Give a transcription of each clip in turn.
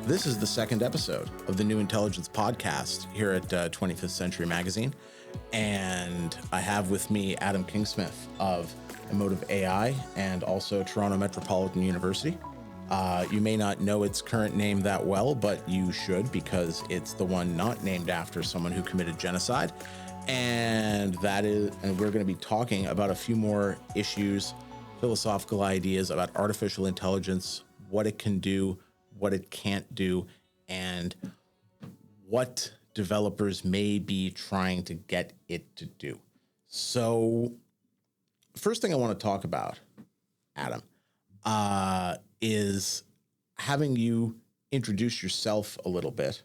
This is the second episode of the New Intelligence podcast here at 25th Century Magazine. And I have with me Adam Kingsmith of Emotive AI and also Toronto Metropolitan University. You may not know its current name that well, but you should, because it's the one not named after someone who committed genocide. And we're going to be talking about a few more issues, philosophical ideas about artificial intelligence, what it can do, what it can't do, and what developers may be trying to get it to do. So first thing I want to talk about, Adam, is having you introduce yourself a little bit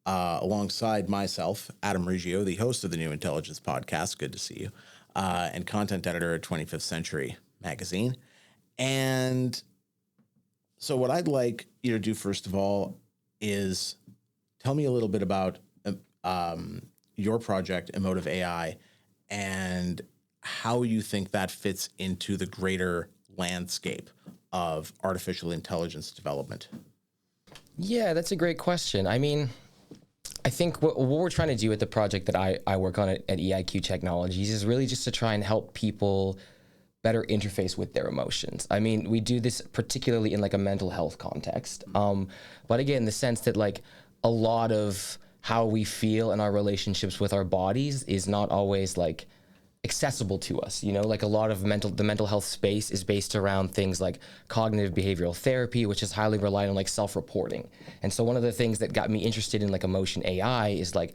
alongside myself, Adam Riggio, the host of the New Intelligence podcast. Good to see you. And content editor at 25th Century Magazine. And so what I'd like you to do, first of all, is tell me a little bit about your project, Emotive AI, and how you think that fits into the greater landscape of artificial intelligence development. Yeah, that's a great question. I mean, I think what we're trying to do with the project that I work on at EIQ Technologies is really just to try and help people better interface with their emotions. I mean, we do this particularly in like a mental health context. But again, the sense that like a lot of how we feel in our relationships with our bodies is not always like accessible to us, you know, like a lot of the mental health space is based around things like cognitive behavioral therapy, which is highly reliant on like self-reporting. And so one of the things that got me interested in like emotion AI is like,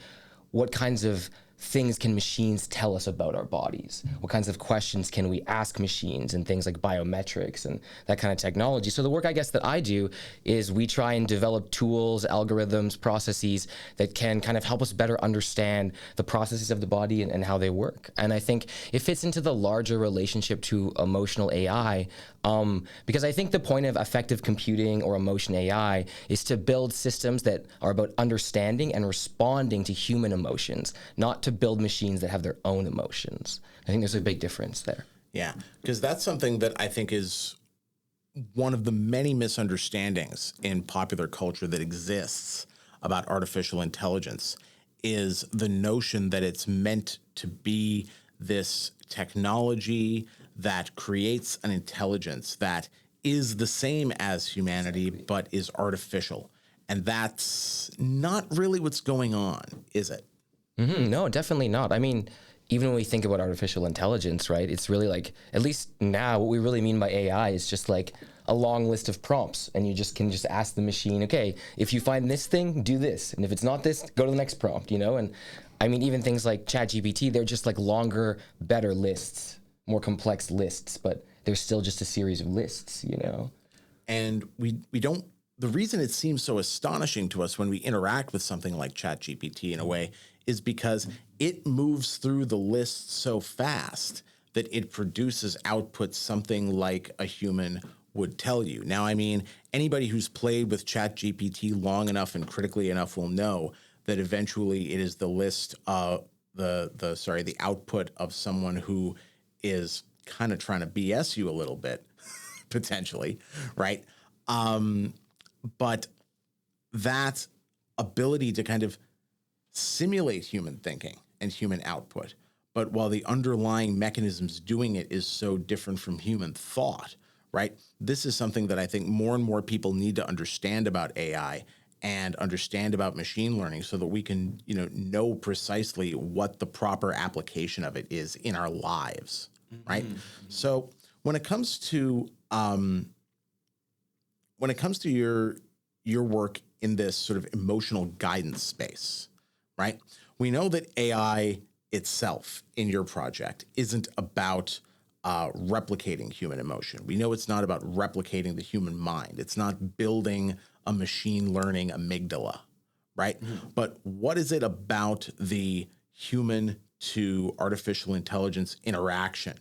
what kinds of things can machines tell us about our bodies? What kinds of questions can we ask machines, and things like biometrics and that kind of technology? So the work I guess that I do is we try and develop tools, algorithms, processes that can kind of help us better understand the processes of the body and how they work. And I think it fits into the larger relationship to emotional AI, because I think the point of effective computing or emotion AI is to build systems that are about understanding and responding to human emotions, not to build machines that have their own emotions. I think there's a big difference there. Yeah, because that's something that I think is one of the many misunderstandings in popular culture that exists about artificial intelligence, is the notion that it's meant to be this technology that creates an intelligence that is the same as humanity but is artificial. And that's not really what's going on, is it? No, definitely not. I mean, even when we think about artificial intelligence, right, it's really like, at least now, what we really mean by AI is just like a long list of prompts, and you just can ask the machine, okay, if you find this thing, do this, and if it's not this, go to the next prompt, you know? And I mean, even things like ChatGPT, they're just like longer, better lists, more complex lists, but they're still just a series of lists, you know? And we don't, the reason it seems so astonishing to us when we interact with something like ChatGPT in a way is because it moves through the list so fast that it produces output something like a human would tell you. Now, I mean, anybody who's played with ChatGPT long enough and critically enough will know that eventually it is the list of the output of someone who is kind of trying to BS you a little bit, potentially, right? But that ability to kind of simulate human thinking and human output, but while the underlying mechanisms doing it is so different from human thought, right? This is something that I think more and more people need to understand about AI and understand about machine learning, so that we can, know precisely what the proper application of it is in our lives, right? So when it comes to your work in this sort of emotional guidance space, right? We know that AI itself in your project isn't about replicating human emotion. We know it's not about replicating the human mind. It's not building a machine learning amygdala, right? But what is it about the human to artificial intelligence interaction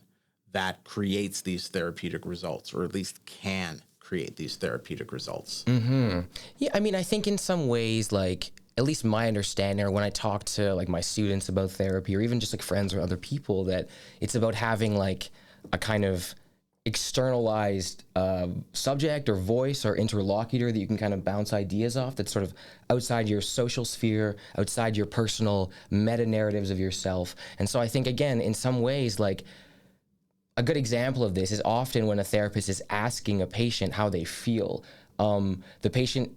that creates these therapeutic results, or at least can create these therapeutic results? Yeah, I mean, I think in some ways, like, at least my understanding, or when I talk to like my students about therapy, or even just like friends or other people, that it's about having like a kind of externalized subject or voice or interlocutor that you can kind of bounce ideas off, that's sort of outside your social sphere, outside your personal meta narratives of yourself. And so I think, again, in some ways, like, a good example of this is often when a therapist is asking a patient how they feel, the patient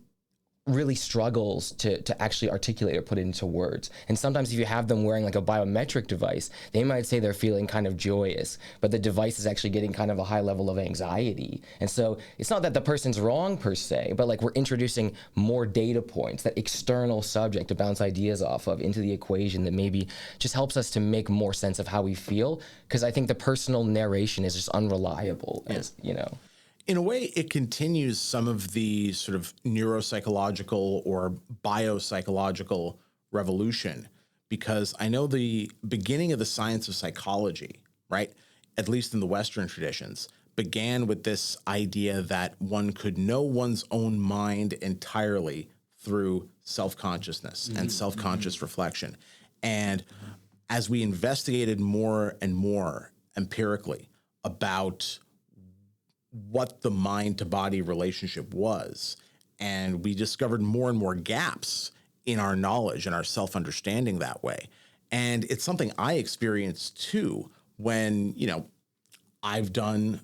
really struggles to actually articulate or put it into words. And sometimes if you have them wearing like a biometric device, they might say they're feeling kind of joyous, but the device is actually getting kind of a high level of anxiety. And so it's not that the person's wrong per se, but like we're introducing more data points, that external subject to bounce ideas off of into the equation that maybe just helps us to make more sense of how we feel. Because I think the personal narration is just unreliable, as you know. In a way, it continues some of the sort of neuropsychological or biopsychological revolution, because I know the beginning of the science of psychology, right, at least in the Western traditions, began with this idea that one could know one's own mind entirely through self-consciousness and self-conscious reflection. And as we investigated more and more empirically about what the mind to body relationship was, and we discovered more and more gaps in our knowledge and our self-understanding that way. And it's something I experienced too when, you know, I've done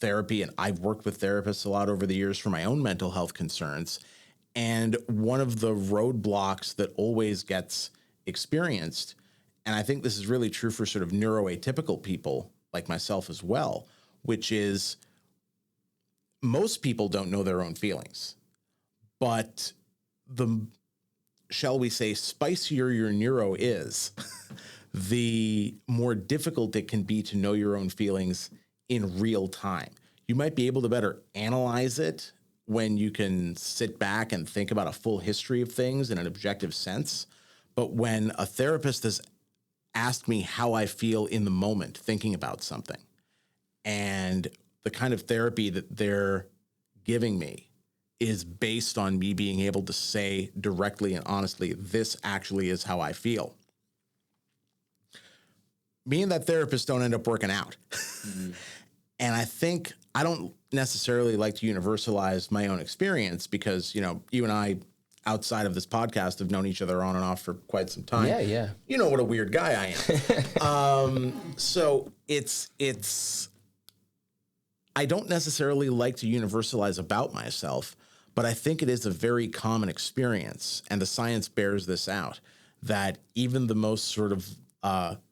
therapy and I've worked with therapists a lot over the years for my own mental health concerns. And one of the roadblocks that always gets experienced, and I think this is really true for sort of neuroatypical people like myself as well, which is most people don't know their own feelings, but the, shall we say, spicier your neuro is, the more difficult it can be to know your own feelings in real time. You might be able to better analyze it when you can sit back and think about a full history of things in an objective sense. But when a therapist has asked me how I feel in the moment thinking about something, and the kind of therapy that they're giving me is based on me being able to say directly and honestly, this actually is how I feel, me and that therapist don't end up working out. And I think I don't necessarily like to universalize my own experience because, you know, you and I, outside of this podcast, have known each other on and off for quite some time. Yeah. You know what a weird guy I am. So it's I don't necessarily like to universalize about myself, but I think it is a very common experience, and the science bears this out, that even the most sort of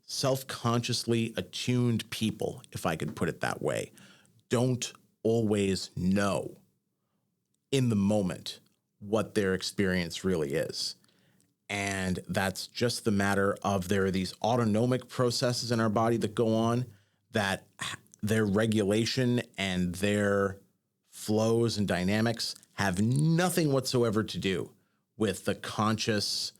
self-consciously attuned people, if I could put it that way, don't always know in the moment what their experience really is. And that's just the matter of there are these autonomic processes in our body that go on, that their regulation and their flows and dynamics have nothing whatsoever to do with the conscious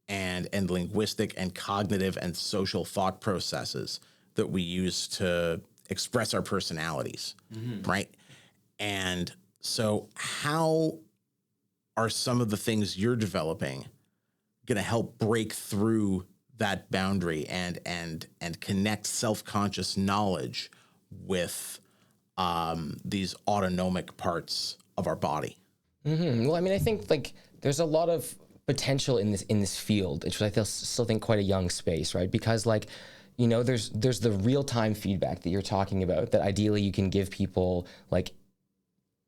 and linguistic and cognitive and social thought processes that we use to express our personalities, right? And so how are some of the things you're developing going to help break through that boundary and connect self-conscious knowledge with these autonomic parts of our body? Well, I mean, I think like there's a lot of potential in this field, which I still think quite a young space, right? Because like, you know, there's the real-time feedback that you're talking about that ideally you can give people like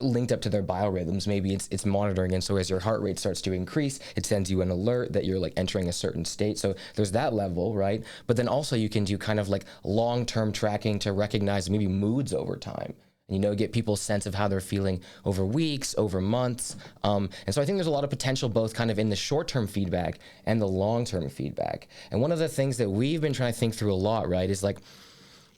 linked up to their biorhythms. Maybe it's monitoring, and so as your heart rate starts to increase, it sends you an alert that you're like entering a certain state. So there's that level, right? But then also you can do kind of like long-term tracking to recognize maybe moods over time. And, you know, get people's sense of how they're feeling over weeks, over months. And so I think there's a lot of potential both kind of in the short-term feedback and the long-term feedback. And one of the things that we've been trying to think through a lot, right, is like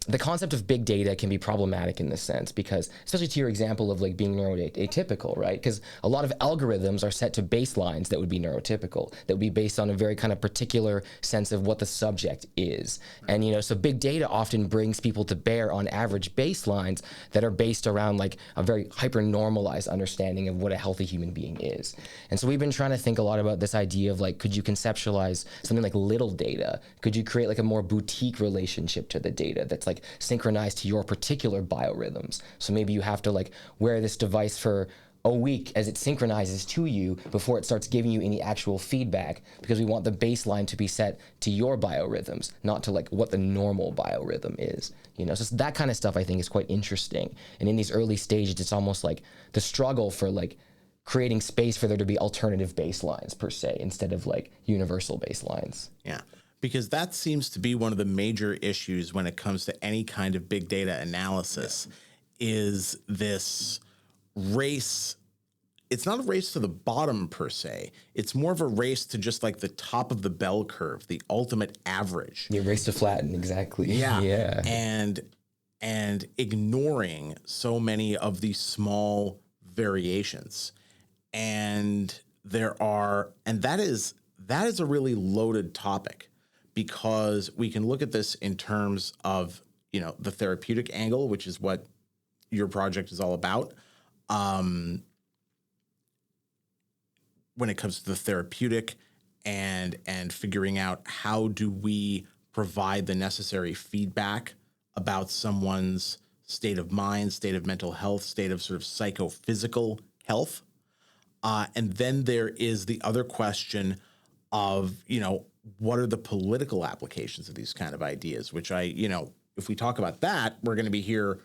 the concept of big data can be problematic in this sense because, especially to your example of like being neuroatypical, right? Because a lot of algorithms are set to baselines that would be neurotypical, that would be based on a very kind of particular sense of what the subject is. And, you know, so big data often brings people to bear on average baselines that are based around like a very hyper-normalized understanding of what a healthy human being is. And so we've been trying to think a lot about this idea of like, could you conceptualize something like little data? Could you create like a more boutique relationship to the data that's like like synchronized to your particular biorhythms. So maybe you have to like wear this device for a week as it synchronizes to you before it starts giving you any actual feedback, because we want the baseline to be set to your biorhythms, not to like what the normal biorhythm is, you know? So that kind of stuff I think is quite interesting. And in these early stages, it's almost like the struggle for like creating space for there to be alternative baselines per se, instead of like universal baselines. Yeah, because that seems to be one of the major issues when it comes to any kind of big data analysis, is this race. It's not a race to the bottom per se. It's more of a race to just like the top of the bell curve, the ultimate average. Yeah, race to flatten, exactly. Yeah. And ignoring so many of these small variations. And that is a really loaded topic, because we can look at this in terms of, you know, the therapeutic angle, which is what your project is all about. When it comes to the therapeutic and figuring out how do we provide the necessary feedback about someone's state of mind, state of mental health, state of sort of psychophysical health. And then there is the other question of, you know, what are the political applications of these kind of ideas, which if we talk about that, we're going to be here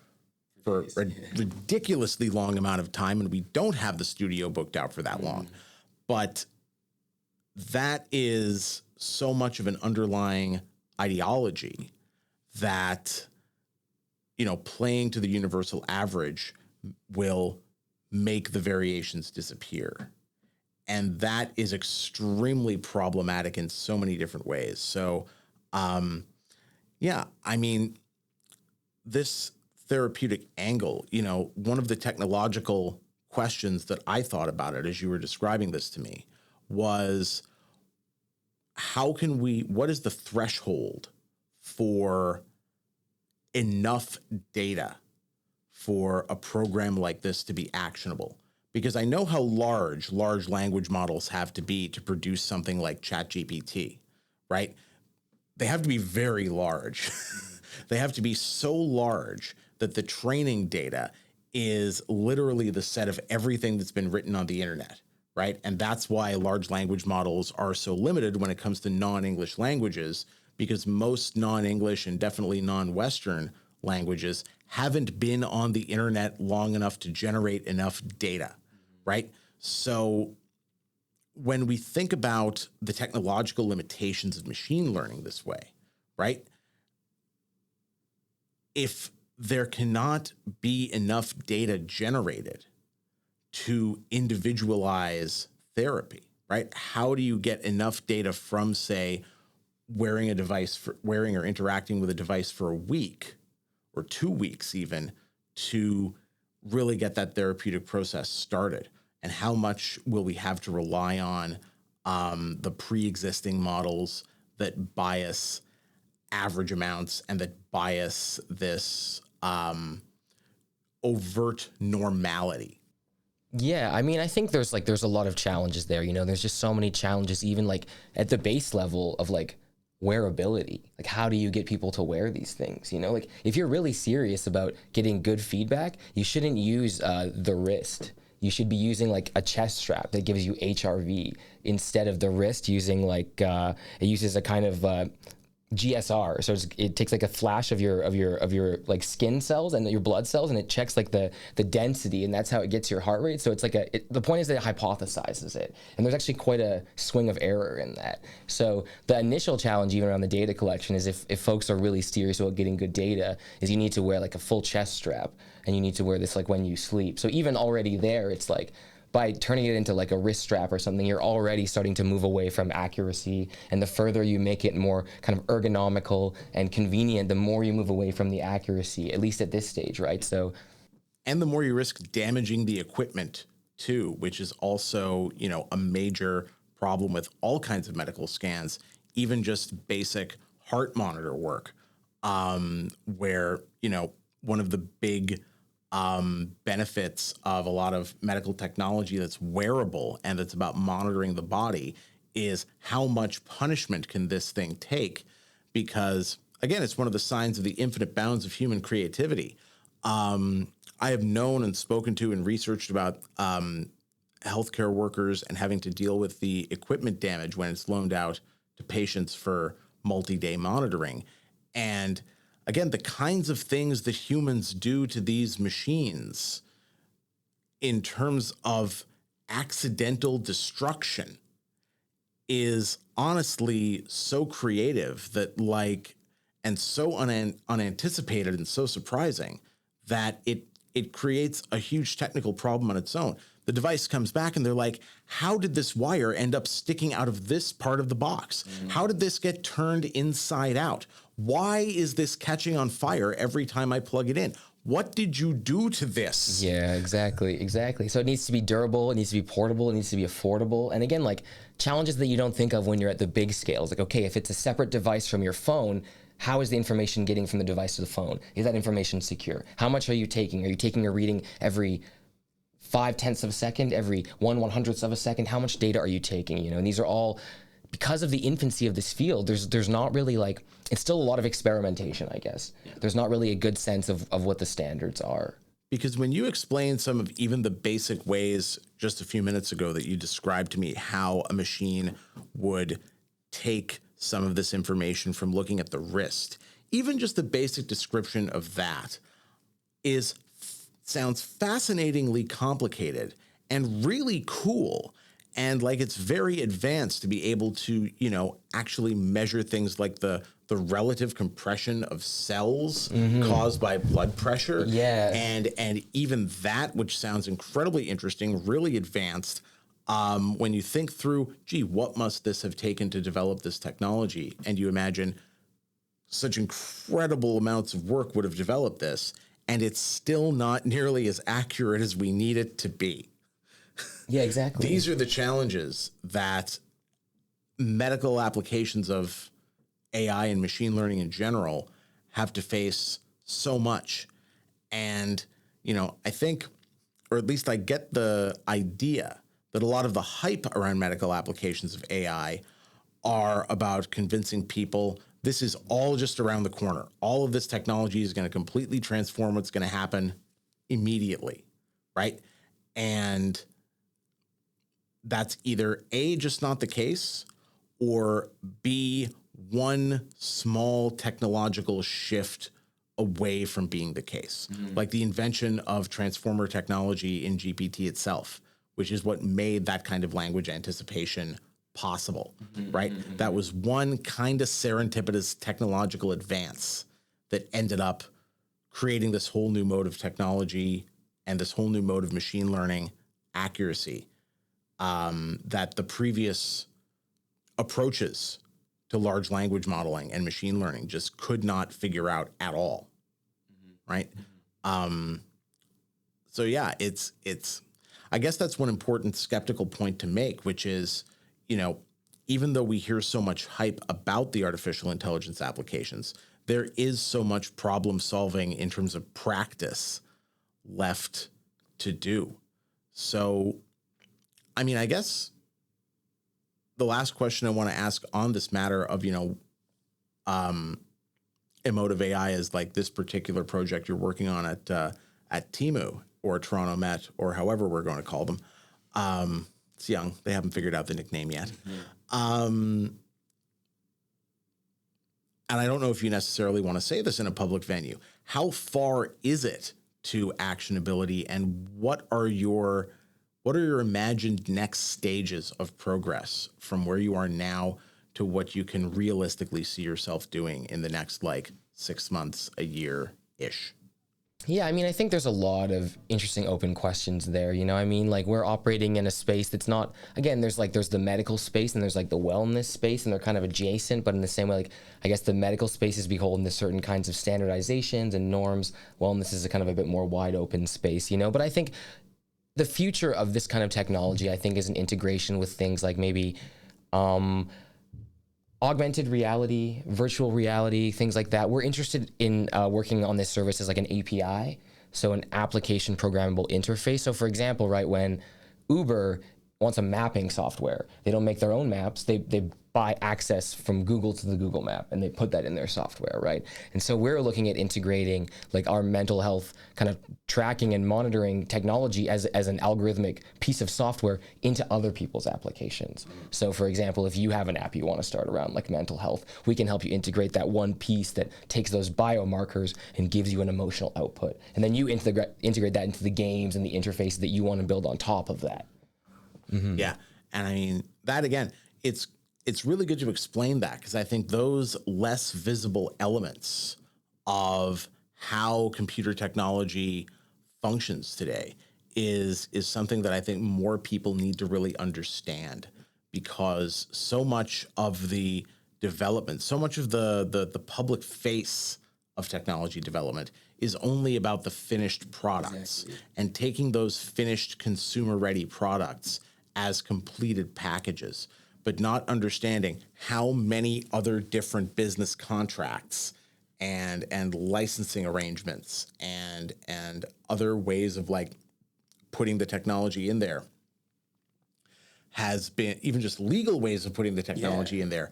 for a ridiculously long amount of time, and we don't have the studio booked out for that long. But that is so much of an underlying ideology that, you know, playing to the universal average will make the variations disappear. And that is extremely problematic in so many different ways. So, this therapeutic angle, you know, one of the technological questions that I thought about it as you were describing this to me was, what is the threshold for enough data for a program like this to be actionable? Because I know how large language models have to be to produce something like ChatGPT, right? They have to be very large. They have to be so large that the training data is literally the set of everything that's been written on the internet, right? And that's why large language models are so limited when it comes to non-English languages, because most non-English and definitely non-Western languages haven't been on the internet long enough to generate enough data, right? So when we think about the technological limitations of machine learning this way, right? If there cannot be enough data generated to individualize therapy, right? How do you get enough data from, say, wearing or interacting with a device for a week or 2 weeks even, to really get that therapeutic process started? And how much will we have to rely on the pre-existing models that bias average amounts and that bias this overt normality? Yeah, I mean, I think there's a lot of challenges there. You know, there's just so many challenges, even like at the base level of like wearability. Like, how do you get people to wear these things? You know, like if you're really serious about getting good feedback, you shouldn't use the wrist. You should be using like a chest strap that gives you HRV instead of the wrist using like it uses a kind of GSR. So it takes like a flash of your like skin cells and your blood cells, and it checks like the density, and that's how it gets your heart rate. So it's like the point is that it hypothesizes it, and there's actually quite a swing of error in that. So the initial challenge even around the data collection is if folks are really serious about getting good data, is you need to wear like a full chest strap, and you need to wear this like when you sleep. So even already there, it's like, by turning it into like a wrist strap or something, you're already starting to move away from accuracy. And the further you make it more kind of ergonomical and convenient, the more you move away from the accuracy, at least at this stage, right? So, and the more you risk damaging the equipment too, which is also, you know, a major problem with all kinds of medical scans, even just basic heart monitor work, where, you know, one of the big benefits of a lot of medical technology that's wearable and that's about monitoring the body is how much punishment can this thing take? Because again, it's one of the signs of the infinite bounds of human creativity. I have known and spoken to and researched about healthcare workers and having to deal with the equipment damage when it's loaned out to patients for multi-day monitoring. And again, the kinds of things that humans do to these machines in terms of accidental destruction is honestly so creative that and so unanticipated and so surprising that it creates a huge technical problem on its own. The device comes back and they're like, how did this wire end up sticking out of this part of the box? How did this get turned inside out? Why is this catching on fire every time I plug it in? What did you do to this? Yeah, exactly. So it needs to be durable, it needs to be portable, it needs to be affordable. And again, like challenges that you don't think of when you're at the big scales. Like, okay, if it's a separate device from your phone, how is the information getting from the device to the phone? Is that information secure? How much are you taking? Are you taking a reading every 0.5 of a second, every 1/100th of a second? How much data are you taking? You know, and these are all, because of the infancy of this field, there's not really like, it's still a lot of experimentation, I guess. Yeah. There's not really a good sense of what the standards are. Because when you explain some of even the basic ways just a few minutes ago that you described to me how a machine would take some of this information from looking at the wrist, even just the basic description of that sounds fascinatingly complicated and really cool. And like it's very advanced to be able to, you know, actually measure things like the relative compression of cells caused by blood pressure. Yeah. And even that, which sounds incredibly interesting, really advanced. When you think through, gee, what must this have taken to develop this technology? And you imagine such incredible amounts of work would have developed this, and it's still not nearly as accurate as we need it to be. Yeah, exactly. These are the challenges that medical applications of AI and machine learning in general have to face so much. And, you know, I think, or at least I get the idea that a lot of the hype around medical applications of AI are about convincing people this is all just around the corner. All of this technology is going to completely transform what's going to happen immediately, right? And that's either A, just not the case, or B, one small technological shift away from being the case. Like the invention of transformer technology in GPT itself, which is what made that kind of language anticipation possible, right? That was one kind of serendipitous technological advance that ended up creating this whole new mode of technology and this whole new mode of machine learning accuracy that the previous approaches to large language modeling and machine learning just could not figure out at all, right? So yeah, it's. I guess that's one important skeptical point to make, which is, you know, even though we hear so much hype about the artificial intelligence applications, there is so much problem solving in terms of practice left to do. So, I mean, I guess the last question I want to ask on this matter of, you know, Emotive AI is like this particular project you're working on at Timo or Toronto Met or however we're going to call them. It's young. They haven't figured out the nickname yet. And I don't know if you necessarily want to say this in a public venue. How far is it to actionability, and what are your imagined next stages of progress from where you are now to what you can realistically see yourself doing in the next like 6 months, a year-ish? Yeah, I mean, I think there's a lot of interesting open questions there. You know, I mean, like we're operating in a space that's not, again, there's the medical space and there's like the wellness space, and they're kind of adjacent, but in the same way, like I guess the medical space is beholden to certain kinds of standardizations and norms. Wellness is a kind of a bit more wide open space, you know, but I think the future of this kind of technology, I think, is an integration with things like maybe augmented reality, virtual reality, things like that. We're interested in working on this service as like an API, so an application programmable interface. So for example, right, when Uber wants a mapping software, they don't make their own maps, they buy access from Google to the Google map, and they put that in their software, right? And so we're looking at integrating like our mental health kind of tracking and monitoring technology as an algorithmic piece of software into other people's applications. So for example, if you have an app you want to start around like mental health, we can help you integrate that one piece that takes those biomarkers and gives you an emotional output. And then you integrate that into the games and the interface that you want to build on top of that. Mm-hmm. Yeah. And I mean, that again, it's really good to explain that, because I think those less visible elements of how computer technology functions today is something that I think more people need to really understand, because so much of the development, so much of the public face of technology development is only about the finished products. Exactly. And taking those finished consumer-ready products as completed packages, but not understanding how many other different business contracts and licensing arrangements and other ways of like putting the technology in there has been, even just legal ways of putting the technology in there,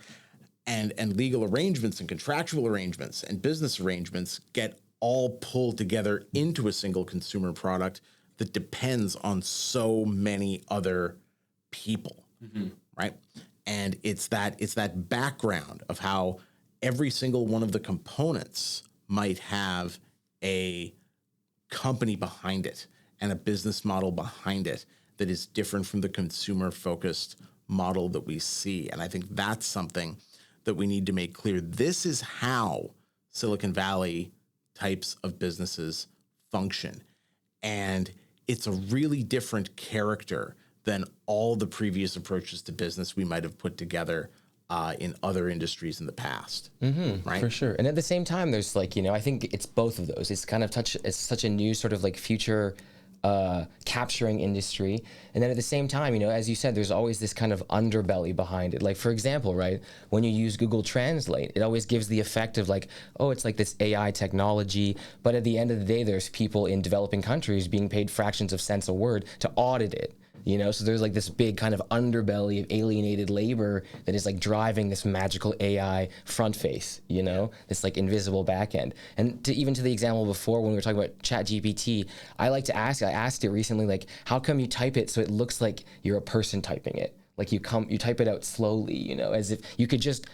and legal arrangements and contractual arrangements and business arrangements get all pulled together into a single consumer product that depends on so many other people, right? And it's that background of how every single one of the components might have a company behind it and a business model behind it that is different from the consumer-focused model that we see. And I think that's something that we need to make clear. This is how Silicon Valley types of businesses function. And it's a really different character than all the previous approaches to business we might have put together in other industries in the past, right? For sure. And at the same time, there's like, I think it's both of those. It's kind of it's such a new sort of like future capturing industry. And then at the same time, as you said, there's always this kind of underbelly behind it. Like, for example, right, when you use Google Translate, it always gives the effect of like, oh, it's like this AI technology. But at the end of the day, there's people in developing countries being paid fractions of cents a word to audit it. So there's like this big kind of underbelly of alienated labor that is like driving this magical AI front face, this like invisible back end. And even to the example before when we were talking about ChatGPT, I asked it recently, like, how come you type it so it looks like you're a person typing it? Like you type it out slowly, as if you could just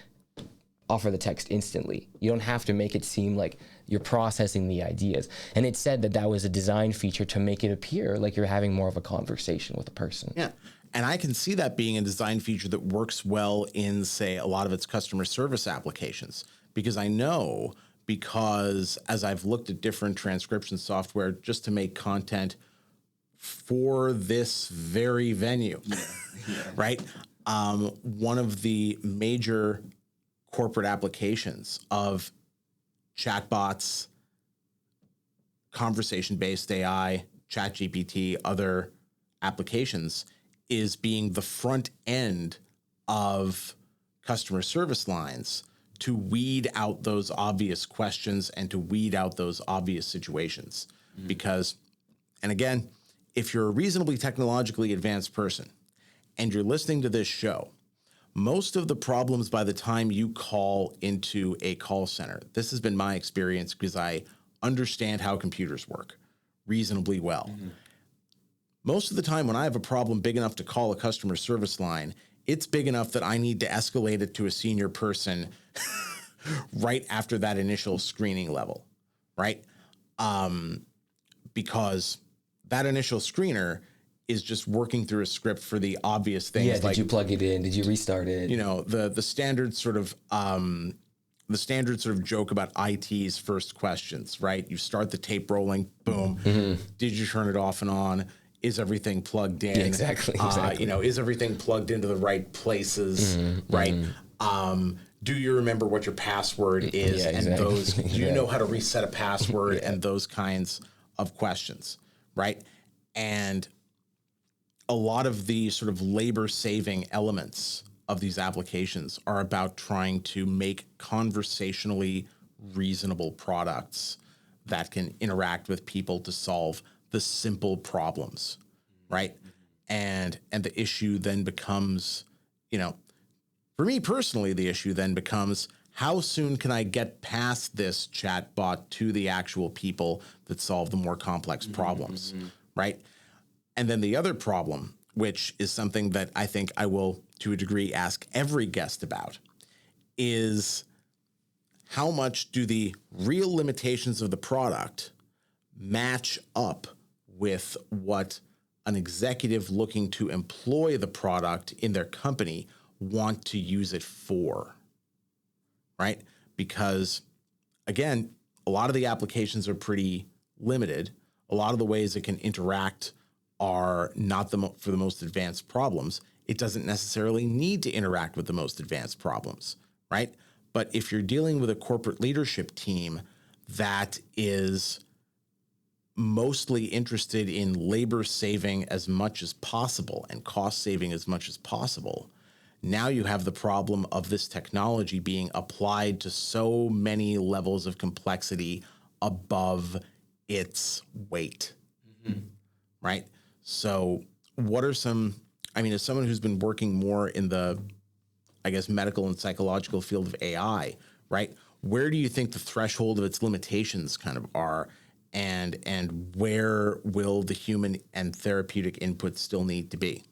offer the text instantly. You don't have to make it seem like you're processing the ideas. And it said that was a design feature to make it appear like you're having more of a conversation with a person. Yeah. And I can see that being a design feature that works well in, say, a lot of its customer service applications, because I know, because as I've looked at different transcription software just to make content for this very venue, right? One of the major corporate applications of chatbots, conversation-based AI, ChatGPT, other applications is being the front end of customer service lines to weed out those obvious questions and to weed out those obvious situations. Because, and again, if you're a reasonably technologically advanced person and you're listening to this show, most of the problems by the time you call into a call center, this has been my experience because I understand how computers work reasonably well. Most of the time when I have a problem big enough to call a customer service line, it's big enough that I need to escalate it to a senior person right after that initial screening level, right? Because that initial screener is just working through a script for the obvious things. Yeah, did you plug it in? Did you restart it? The standard sort of joke about IT's first questions, right? You start the tape rolling, boom. Did you turn it off and on? Is everything plugged in? Yeah, exactly. Is everything plugged into the right places, right? Do you remember what your password is? Yeah, exactly. And those, do you know how to reset a password? And those kinds of questions, right? And a lot of the sort of labor-saving elements of these applications are about trying to make conversationally reasonable products that can interact with people to solve the simple problems, right? And the issue then becomes, For me personally, the issue then becomes, how soon can I get past this chat bot to the actual people that solve the more complex problems, right? And then the other problem, which is something that I think I will, to a degree, ask every guest about, is how much do the real limitations of the product match up with what an executive looking to employ the product in their company want to use it for, right? Because, again, a lot of the applications are pretty limited. A lot of the ways it can interact are not for the most advanced problems. It doesn't necessarily need to interact with the most advanced problems, right? But if you're dealing with a corporate leadership team that is mostly interested in labor saving as much as possible and cost saving as much as possible, now you have the problem of this technology being applied to so many levels of complexity above its weight, right? So what are some, I mean, as someone who's been working more in the, I guess, medical and psychological field of AI, right? Where do you think the threshold of its limitations kind of are? And where will the human and therapeutic input still need to be?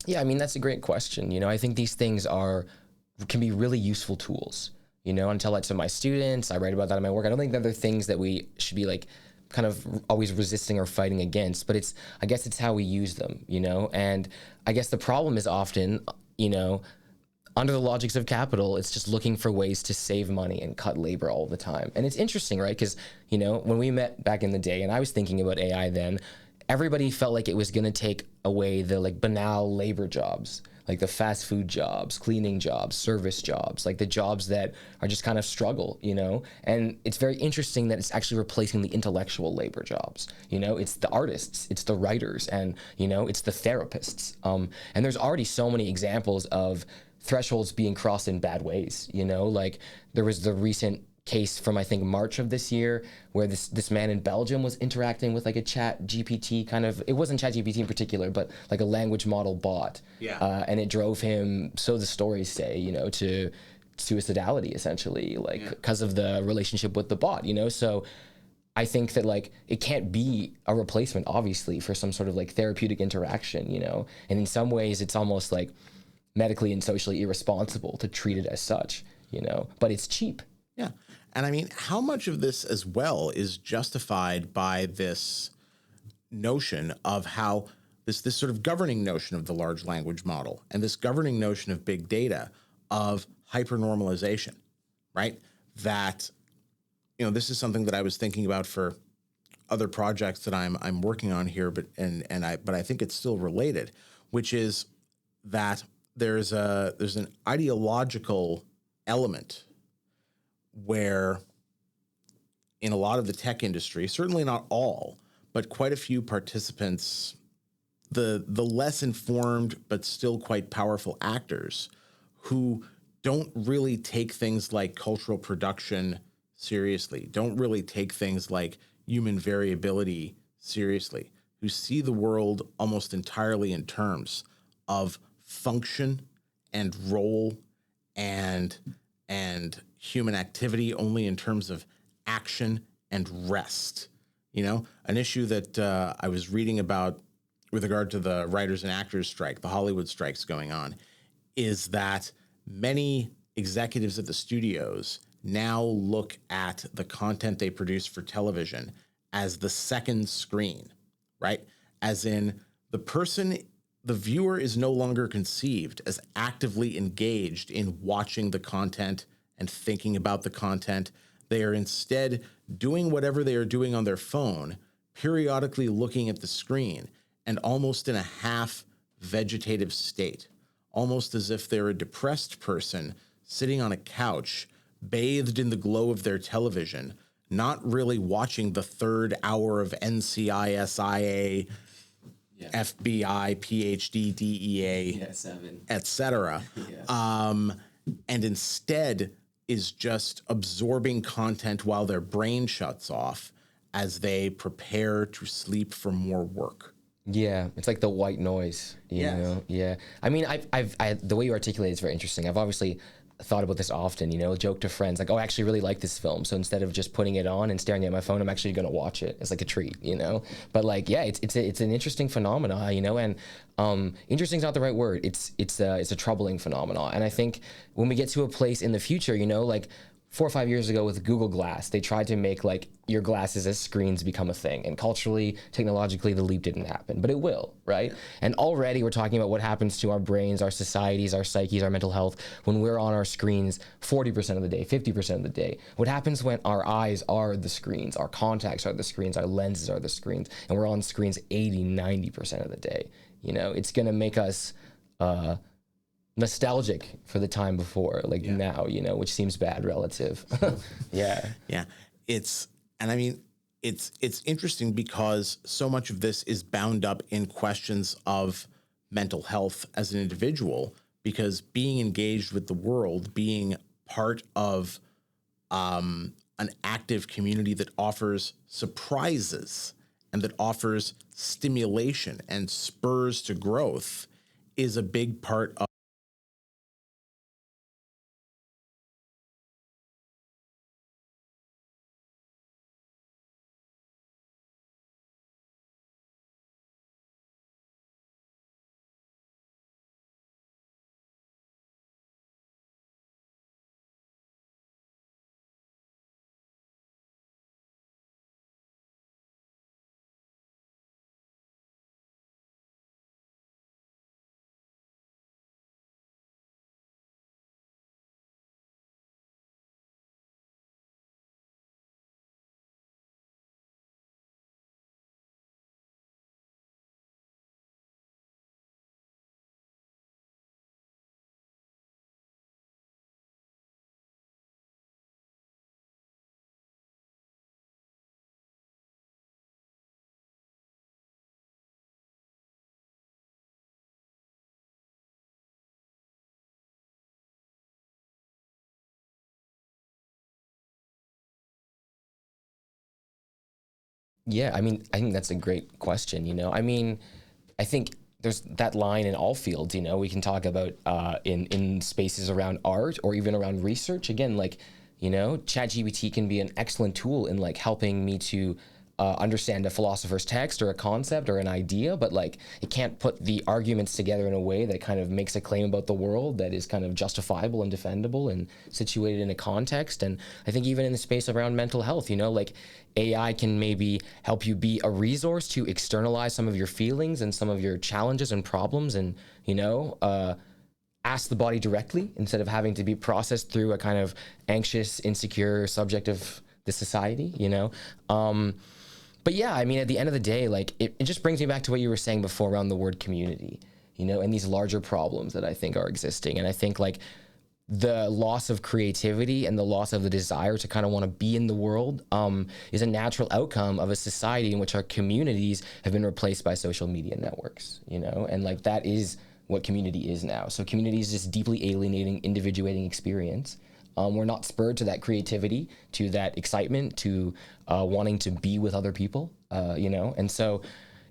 Yeah, I mean, that's a great question. I think these things can be really useful tools. I tell that to my students. I write about that in my work. I don't think that they're things that we should be like kind of always resisting or fighting against, but I guess it's how we use them, And I guess the problem is often, under the logics of capital, it's just looking for ways to save money and cut labor all the time. And it's interesting, right? Because, when we met back in the day and I was thinking about AI then, everybody felt like it was going to take away the like banal labor jobs, like the fast food jobs, cleaning jobs, service jobs, like the jobs that are just kind of struggle, And it's very interesting that it's actually replacing the intellectual labor jobs. It's the artists, it's the writers, and, it's the therapists. And there's already so many examples of thresholds being crossed in bad ways, like there was the recent case from I think March of this year where this man in Belgium was interacting with like a chat GPT kind of, it wasn't chat GPT in particular, but like a language model bot. Yeah. And it drove him, so the stories say, to suicidality essentially, like because of the relationship with the bot, So I think that like it can't be a replacement obviously for some sort of like therapeutic interaction, And in some ways it's almost like medically and socially irresponsible to treat it as such, but it's cheap. Yeah. And I mean, how much of this as well is justified by this notion of how this sort of governing notion of the large language model and this governing notion of big data of hypernormalization, right? That, this is something that I was thinking about for other projects that I'm working on here, but I think it's still related, which is that there's an ideological element where in a lot of the tech industry, certainly not all, but quite a few participants, the less informed but still quite powerful actors who don't really take things like cultural production seriously, don't really take things like human variability seriously, who see the world almost entirely in terms of function and role and human activity only in terms of action and rest. An issue that I was reading about with regard to the writers and actors strike, the Hollywood strikes going on, is that many executives at the studios now look at the content they produce for television as the second screen, right? As in the viewer is no longer conceived as actively engaged in watching the content and thinking about the content. They are instead doing whatever they are doing on their phone, periodically looking at the screen and almost in a half vegetative state, almost as if they're a depressed person sitting on a couch, bathed in the glow of their television, not really watching the third hour of NCISIA, FBI, PhD, DEA, etc. And instead is just absorbing content while their brain shuts off as they prepare to sleep for more work. Yeah, it's like the white noise, you Yes. know? Yeah. I mean, the way you articulate it is very interesting. I've obviously thought about this often, you know, joke to friends like, oh, I actually really like this film. So instead of just putting it on and staring at my phone, I'm actually going to watch it. It's like a treat, you know? But like, yeah, it's an interesting phenomenon, you know? And interesting is not the right word. It's a troubling phenomenon. And I think when we get to a place in the future, you know, like 4 or 5 years ago with Google Glass, they tried to make like your glasses as screens become a thing. And culturally, technologically, the leap didn't happen, but it will, right? Yeah. And already we're talking about what happens to our brains, our societies, our psyches, our mental health when we're on our screens 40% of the day, 50% of the day. What happens when our eyes are the screens, our contacts are the screens, our lenses are the screens, and we're on screens 80, 90% of the day? You know, it's gonna make us nostalgic for the time before, like now, you know, which seems bad relative. Yeah. Yeah. And I mean, it's interesting because so much of this is bound up in questions of mental health as an individual, because being engaged with the world, being part of an active community that offers surprises and that offers stimulation and spurs to growth is a big part of. Yeah, I mean, I think that's a great question, you know. I mean, I think there's that line in all fields, you know. We can talk about in spaces around art or even around research. Again, like, you know, ChatGPT can be an excellent tool in like helping me to understand a philosopher's text or a concept or an idea, but like it can't put the arguments together in a way that kind of makes a claim about the world that is kind of justifiable and defendable and situated in a context. And I think even in the space around mental health, you know, like AI can maybe help you be a resource to externalize some of your feelings and some of your challenges and problems, and you know, ask the body directly instead of having to be processed through a kind of anxious, insecure subject of the society, you know. But yeah, I mean, at the end of the day, like it just brings me back to what you were saying before around the word community, you know, and these larger problems that I think are existing. And I think like the loss of creativity and the loss of the desire to kind of want to be in the world is a natural outcome of a society in which our communities have been replaced by social media networks, you know, and like that is what community is now. So community is this deeply alienating, individuating experience. We're not spurred to that creativity, to that excitement, to wanting to be with other people, you know? And so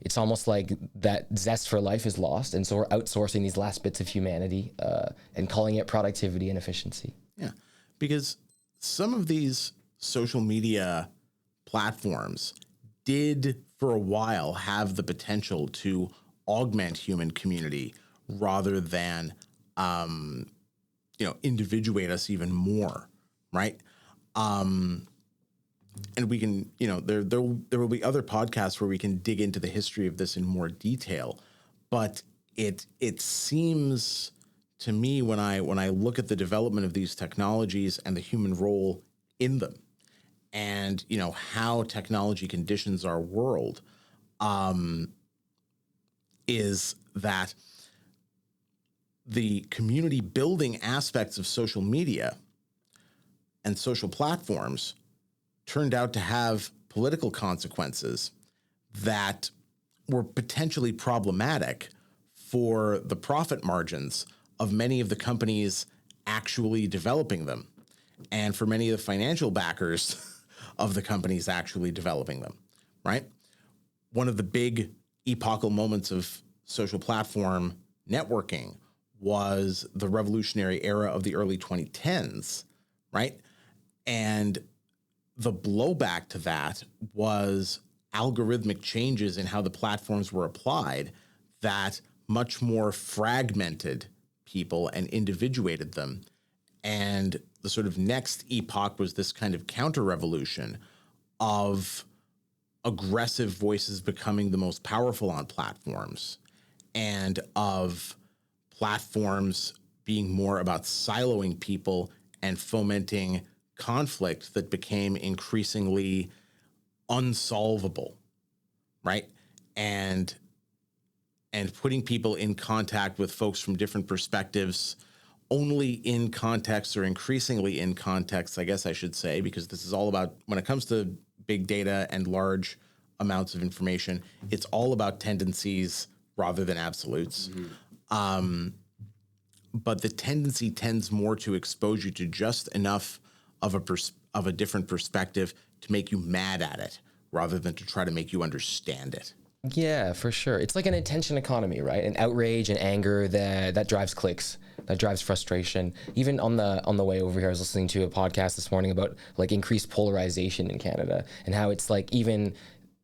it's almost like that zest for life is lost. And so we're outsourcing these last bits of humanity and calling it productivity and efficiency. Yeah, because some of these social media platforms did for a while have the potential to augment human community rather than individuate us even more, right? And we can, there will be other podcasts where we can dig into the history of this in more detail, but it seems to me when I look at the development of these technologies and the human role in them, and how technology conditions our world, is that the community building aspects of social media and social platforms turned out to have political consequences that were potentially problematic for the profit margins of many of the companies actually developing them, and for many of the financial backers of the companies actually developing them, right? One of the big epochal moments of social platform networking was the revolutionary era of the early 2010s, right? And the blowback to that was algorithmic changes in how the platforms were applied that much more fragmented people and individuated them. And the sort of next epoch was this kind of counter-revolution of aggressive voices becoming the most powerful on platforms, and of platforms being more about siloing people and fomenting conflict that became increasingly unsolvable, right? And putting people in contact with folks from different perspectives only in context, or increasingly in context, I guess I should say, because this is all about, when it comes to big data and large amounts of information, it's all about tendencies rather than absolutes. But the tendency tends more to expose you to just enough of a different perspective to make you mad at it, rather than to try to make you understand it. Yeah, for sure. It's like an attention economy, right? An outrage and anger that drives clicks, that drives frustration. Even on the way over here, I was listening to a podcast this morning about like increased polarization in Canada, and how it's like, even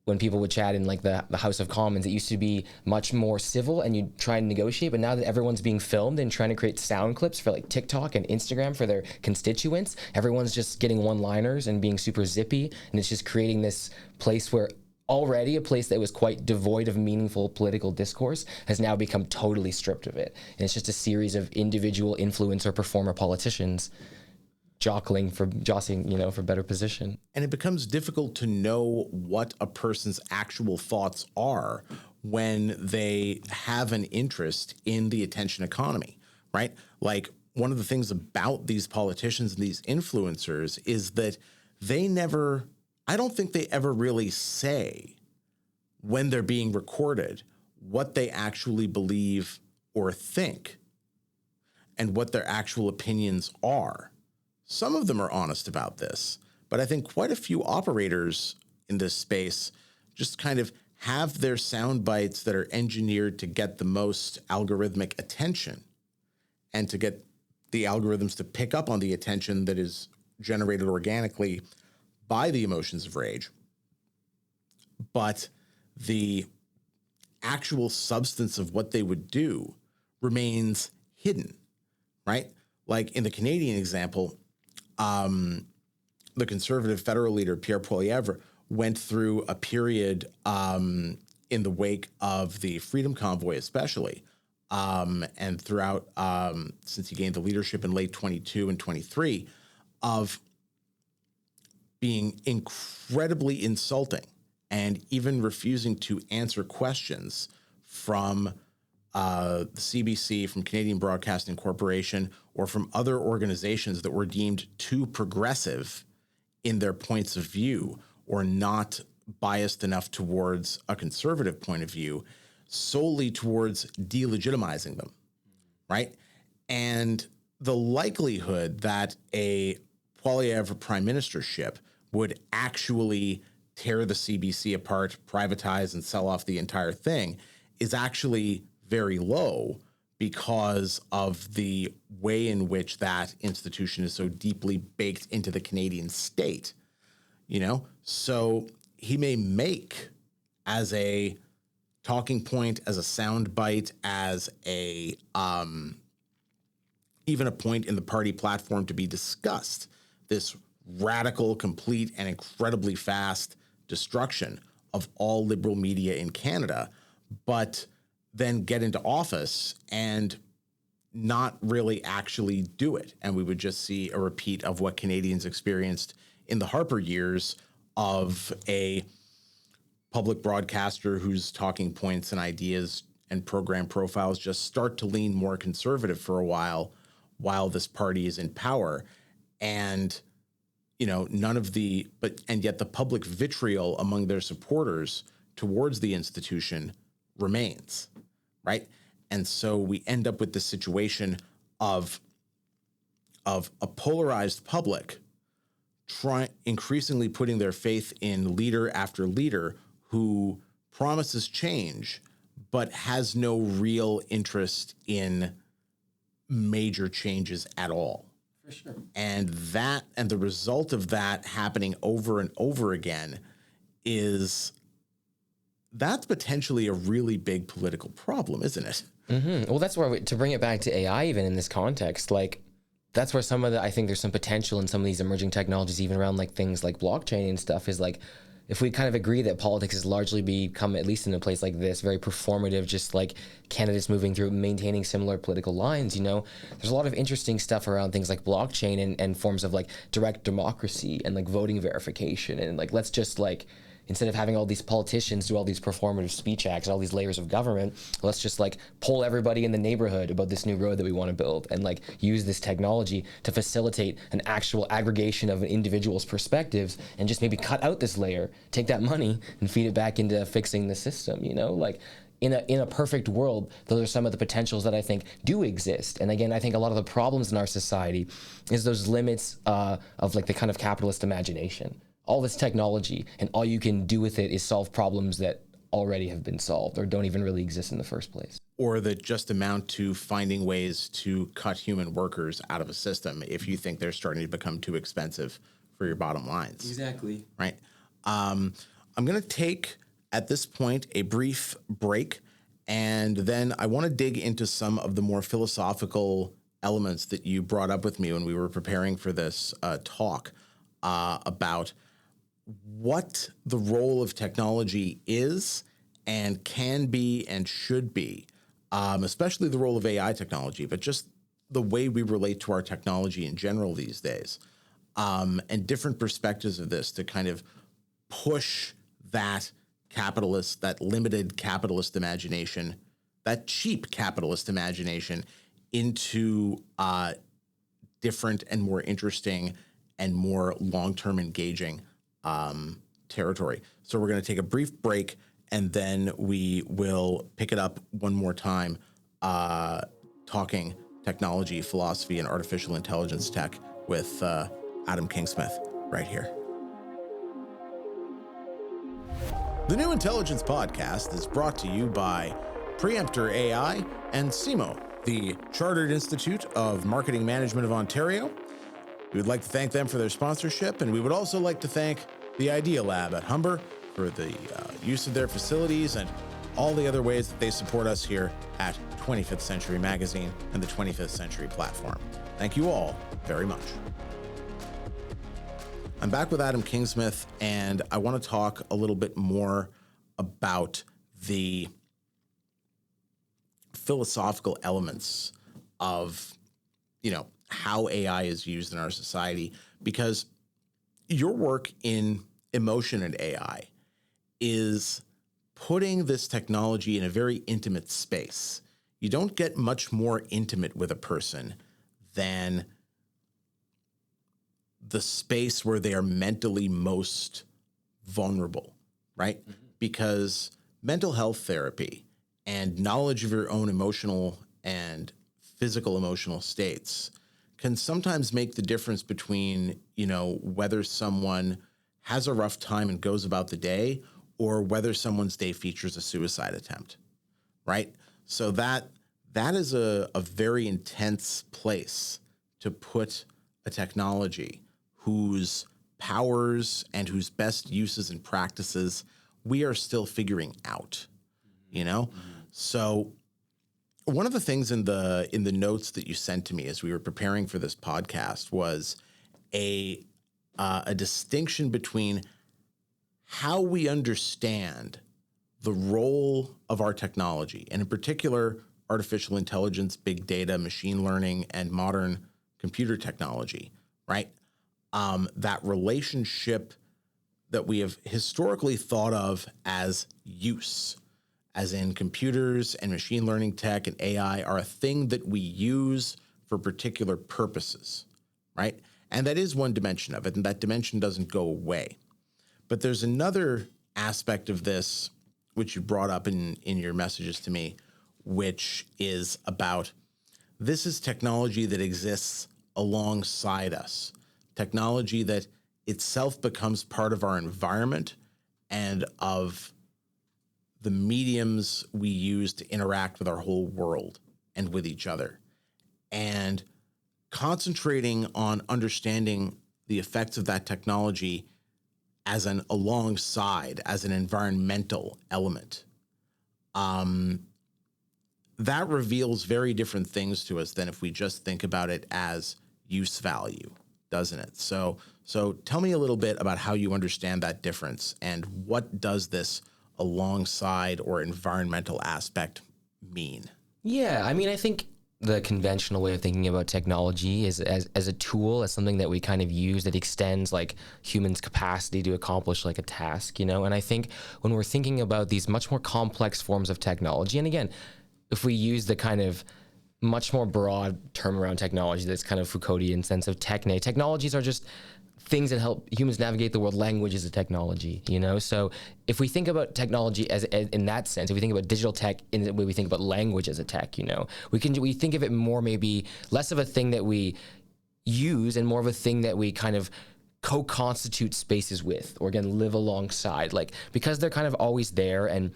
when people would chat in like the House of Commons, it used to be much more civil and you'd try and negotiate, but now that everyone's being filmed and trying to create sound clips for like TikTok and Instagram for their constituents, everyone's just getting one-liners and being super zippy, and it's just creating this place where already a place that was quite devoid of meaningful political discourse has now become totally stripped of it. And it's just a series of individual influencer performer politicians jostling, for better position. And it becomes difficult to know what a person's actual thoughts are when they have an interest in the attention economy, right? Like, one of the things about these politicians and these influencers is that I don't think they ever really say, when they're being recorded, what they actually believe or think and what their actual opinions are. Some of them are honest about this, but I think quite a few operators in this space just kind of have their sound bites that are engineered to get the most algorithmic attention, and to get the algorithms to pick up on the attention that is generated organically by the emotions of rage. But the actual substance of what they would do remains hidden, right? Like in the Canadian example, the conservative federal leader, Pierre Poilievre, went through a period in the wake of the Freedom Convoy especially, and throughout, since he gained the leadership in late 22 and 23, of being incredibly insulting and even refusing to answer questions from the CBC, from Canadian Broadcasting Corporation, or from other organizations that were deemed too progressive in their points of view, or not biased enough towards a conservative point of view, solely towards delegitimizing them, right? And the likelihood that a Poilievre prime ministership would actually tear the CBC apart, privatize, and sell off the entire thing is actually very low, because of the way in which that institution is so deeply baked into the Canadian state, So he may make, as a talking point, as a sound bite, as a even a point in the party platform to be discussed, this radical, complete, and incredibly fast destruction of all liberal media in Canada, but then get into office and not really actually do it. And we would just see a repeat of what Canadians experienced in the Harper years, of a public broadcaster whose talking points and ideas and program profiles just start to lean more conservative for a while this party is in power. And and yet the public vitriol among their supporters towards the institution remains, right? And so we end up with this situation of a polarized public increasingly putting their faith in leader after leader who promises change, but has no real interest in major changes at all. For sure. And the result of that happening over and over again that's potentially a really big political problem, isn't it? Mm-hmm. Well, that's where to bring it back to AI, even in this context, like that's where I think there's some potential in some of these emerging technologies, even around like things like blockchain and stuff, is like, if we kind of agree that politics has largely become, at least in a place like this, very performative, just like candidates moving through, maintaining similar political lines, there's a lot of interesting stuff around things like blockchain and forms of like direct democracy and like voting verification. And like, let's just like, instead of having all these politicians do all these performative speech acts and all these layers of government, let's just like poll everybody in the neighborhood about this new road that we want to build and like use this technology to facilitate an actual aggregation of an individual's perspectives and just maybe cut out this layer, take that money and feed it back into fixing the system, like in a perfect world, those are some of the potentials that I think do exist. And again, I think a lot of the problems in our society is those limits of like the kind of capitalist imagination. All this technology, and all you can do with it is solve problems that already have been solved or don't even really exist in the first place. Or that just amount to finding ways to cut human workers out of a system if you think they're starting to become too expensive for your bottom lines. Exactly. Right. I'm going to take, at this point, a brief break, and then I want to dig into some of the more philosophical elements that you brought up with me when we were preparing for this talk about what the role of technology is and can be and should be, especially the role of AI technology, but just the way we relate to our technology in general these days, and different perspectives of this to kind of push that limited capitalist imagination, that cheap capitalist imagination into different and more interesting and more long-term engaging territory. So we're going to take a brief break, and then we will pick it up one more time, talking technology, philosophy, and artificial intelligence tech with Adam Kingsmith right here. The New Intelligence Podcast is brought to you by Preemptor AI and Timo, the Chartered Institute of Marketing Management of Ontario. We would like to thank them for their sponsorship, and we would also like to thank the Idea Lab at Humber for the use of their facilities and all the other ways that they support us here at 25th Century Magazine and the 25th Century platform. Thank you all very much. I'm back with Adam Kingsmith, and I want to talk a little bit more about the philosophical elements of, how AI is used in our society, because your work in emotion and AI is putting this technology in a very intimate space. You don't get much more intimate with a person than the space where they are mentally most vulnerable, right? Mm-hmm. Because mental health therapy and knowledge of your own emotional and physical emotional states can sometimes make the difference between, whether someone has a rough time and goes about the day or whether someone's day features a suicide attempt, right? So that is a very intense place to put a technology whose powers and whose best uses and practices we are still figuring out, Mm-hmm. So one of the things in the notes that you sent to me as we were preparing for this podcast was a distinction between how we understand the role of our technology, and in particular, artificial intelligence, big data, machine learning, and modern computer technology, right? That relationship that we have historically thought of as use, as in computers and machine learning tech and AI are a thing that we use for particular purposes, right? And that is one dimension of it, and that dimension doesn't go away. But there's another aspect of this, which you brought up in your messages to me, which is about this is technology that exists alongside us, technology that itself becomes part of our environment and of the mediums we use to interact with our whole world and with each other, and concentrating on understanding the effects of that technology as an alongside, as an environmental element. That reveals very different things to us than if we just think about it as use value, doesn't it? So tell me a little bit about how you understand that difference, and what does this alongside or environmental aspect mean? Yeah, I mean, I think the conventional way of thinking about technology is as a tool, as something that we kind of use that extends like humans' capacity to accomplish like a task, And I think when we're thinking about these much more complex forms of technology, and again, if we use the kind of much more broad term around technology, that's kind of Foucauldian sense of technologies are just things that help humans navigate the world. Language is a technology, So if we think about technology as in that sense, if we think about digital tech in the way we think about language as a tech, we think of it more maybe less of a thing that we use and more of a thing that we kind of co-constitute spaces with, or again, live alongside, like, because they're kind of always there and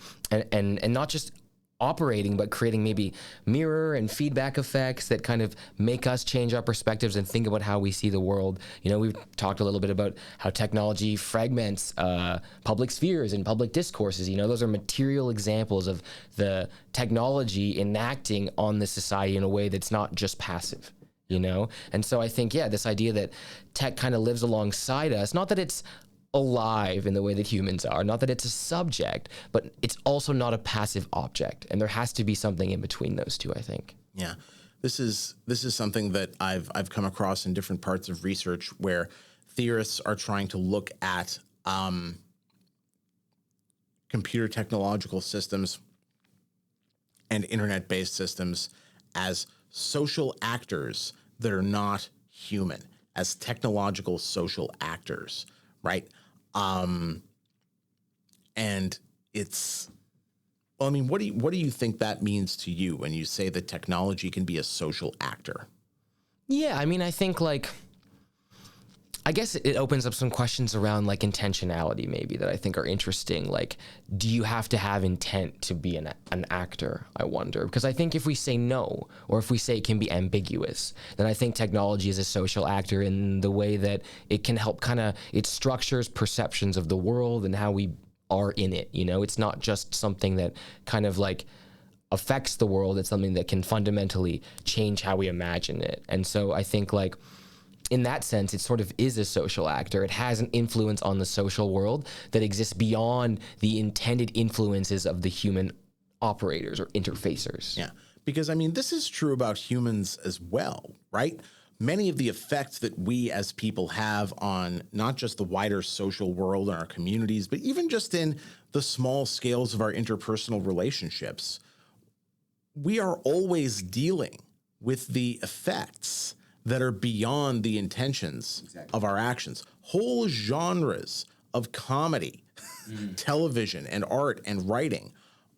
not just operating, but creating maybe mirror and feedback effects that kind of make us change our perspectives and think about how we see the world. We've talked a little bit about how technology fragments public spheres and public discourses. Those are material examples of the technology enacting on the society in a way that's not just passive. And so I think, this idea that tech kind of lives alongside us, not that it's alive in the way that humans are, not that it's a subject, but it's also not a passive object, and there has to be something in between those two, I think. Yeah, this is something that I've come across in different parts of research, where theorists are trying to look at computer technological systems and internet-based systems as social actors that are not human, as technological social actors, right? And it's, well, I mean, what do you think that means to you when you say that technology can be a social actor? Yeah, I mean, I think I guess it opens up some questions around like intentionality, maybe, that I think are interesting. Like, do you have to have intent to be an actor, I wonder? Because I think if we say no, or if we say it can be ambiguous, then I think technology is a social actor in the way that it can help it structures perceptions of the world and how we are in it. It's not just something that kind of like affects the world. It's something that can fundamentally change how we imagine it. And so I think in that sense, it sort of is a social actor. It has an influence on the social world that exists beyond the intended influences of the human operators or interfacers. Yeah, because I mean, this is true about humans as well, right? Many of the effects that we as people have on not just the wider social world and our communities, but even just in the small scales of our interpersonal relationships, we are always dealing with the effects that are beyond the intentions of our actions. Whole genres of comedy, television, and art and writing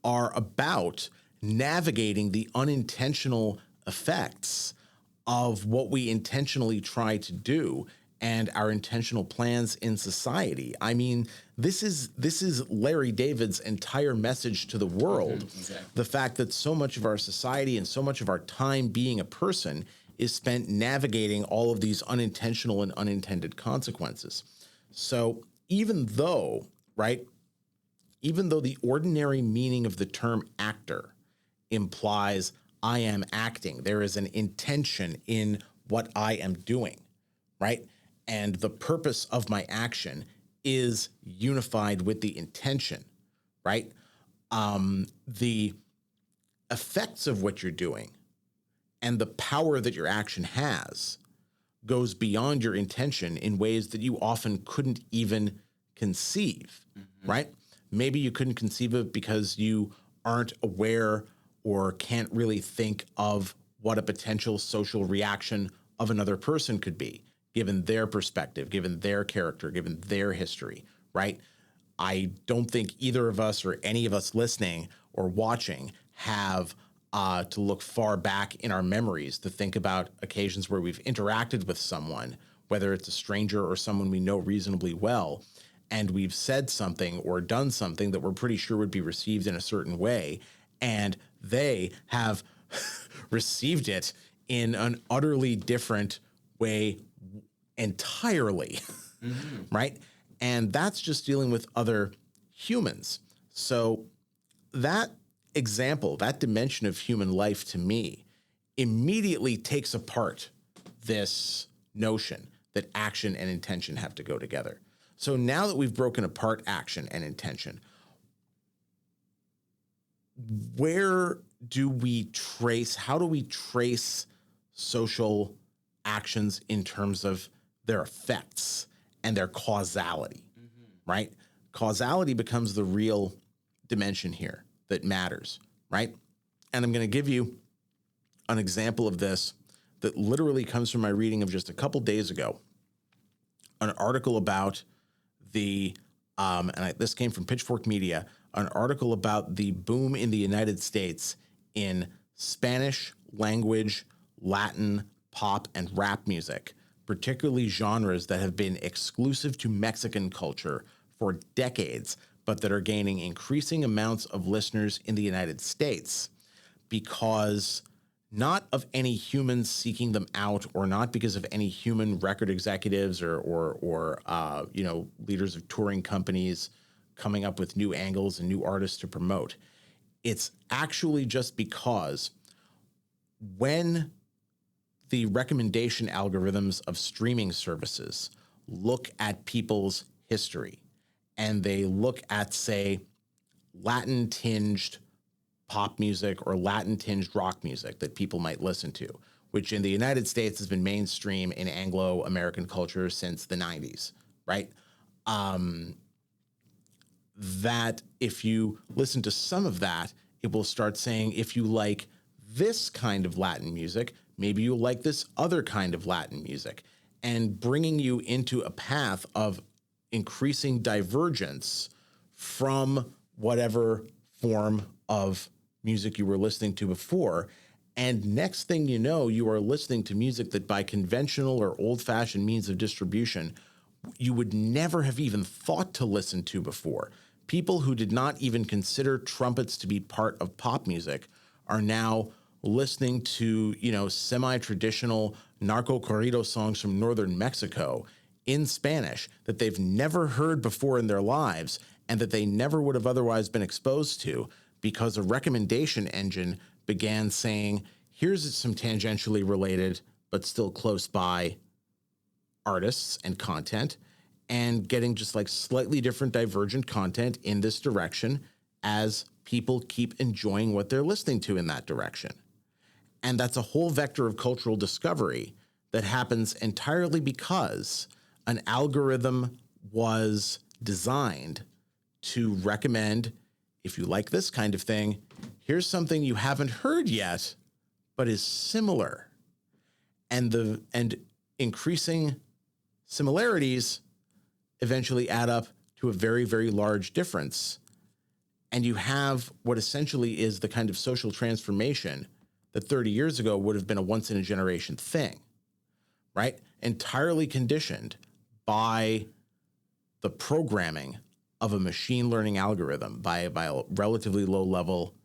are about navigating the unintentional effects of what we intentionally try to do and our intentional plans in society. I mean, this is Larry David's entire message to the world. Exactly. The fact that so much of our society and so much of our time being a person is spent navigating all of these unintentional and unintended consequences. So even though the ordinary meaning of the term actor implies I am acting, there is an intention in what I am doing, right? And the purpose of my action is unified with the intention, right? The effects of what you're doing and the power that your action has goes beyond your intention in ways that you often couldn't even conceive, right? Maybe you couldn't conceive of it because you aren't aware or can't really think of what a potential social reaction of another person could be, given their perspective, given their character, given their history, right? I don't think either of us or any of us listening or watching have to look far back in our memories to think about occasions where we've interacted with someone, whether it's a stranger or someone we know reasonably well, and we've said something or done something that we're pretty sure would be received in a certain way, and they have received it in an utterly different way entirely, right? And that's just dealing with other humans. So that example, that dimension of human life to me immediately takes apart this notion that action and intention have to go together. So now that we've broken apart action and intention, how do we trace social actions in terms of their effects and their causality, right? Causality becomes the real dimension here that matters, right? And I'm going to give you an example of this that literally comes from my reading of just a couple days ago, an article about this came from Pitchfork Media, an article about the boom in the United States in Spanish language, Latin, pop, and rap music, particularly genres that have been exclusive to Mexican culture for decades, but that are gaining increasing amounts of listeners in the United States because not of any humans seeking them out, or not because of any human record executives or leaders of touring companies coming up with new angles and new artists to promote. It's actually just because when the recommendation algorithms of streaming services look at people's history and they look at, say, Latin-tinged pop music or Latin-tinged rock music that people might listen to, which in the United States has been mainstream in Anglo-American culture since the 90s, right? That if you listen to some of that, it will start saying, if you like this kind of Latin music, maybe you'll like this other kind of Latin music, and bringing you into a path of increasing divergence from whatever form of music you were listening to before. And next thing you know, you are listening to music that by conventional or old-fashioned means of distribution, you would never have even thought to listen to before. People who did not even consider trumpets to be part of pop music are now listening to, semi-traditional narco corrido songs from northern Mexico in Spanish that they've never heard before in their lives and that they never would have otherwise been exposed to, because a recommendation engine began saying, here's some tangentially related but still close by artists and content, and getting just like slightly different divergent content in this direction as people keep enjoying what they're listening to in that direction. And that's a whole vector of cultural discovery that happens entirely because an algorithm was designed to recommend, if you like this kind of thing, here's something you haven't heard yet, but is similar. And increasing similarities eventually add up to a very, very large difference. And you have what essentially is the kind of social transformation that 30 years ago would have been a once in a generation thing, right? Entirely conditioned by the programming of a machine learning algorithm by a relatively low level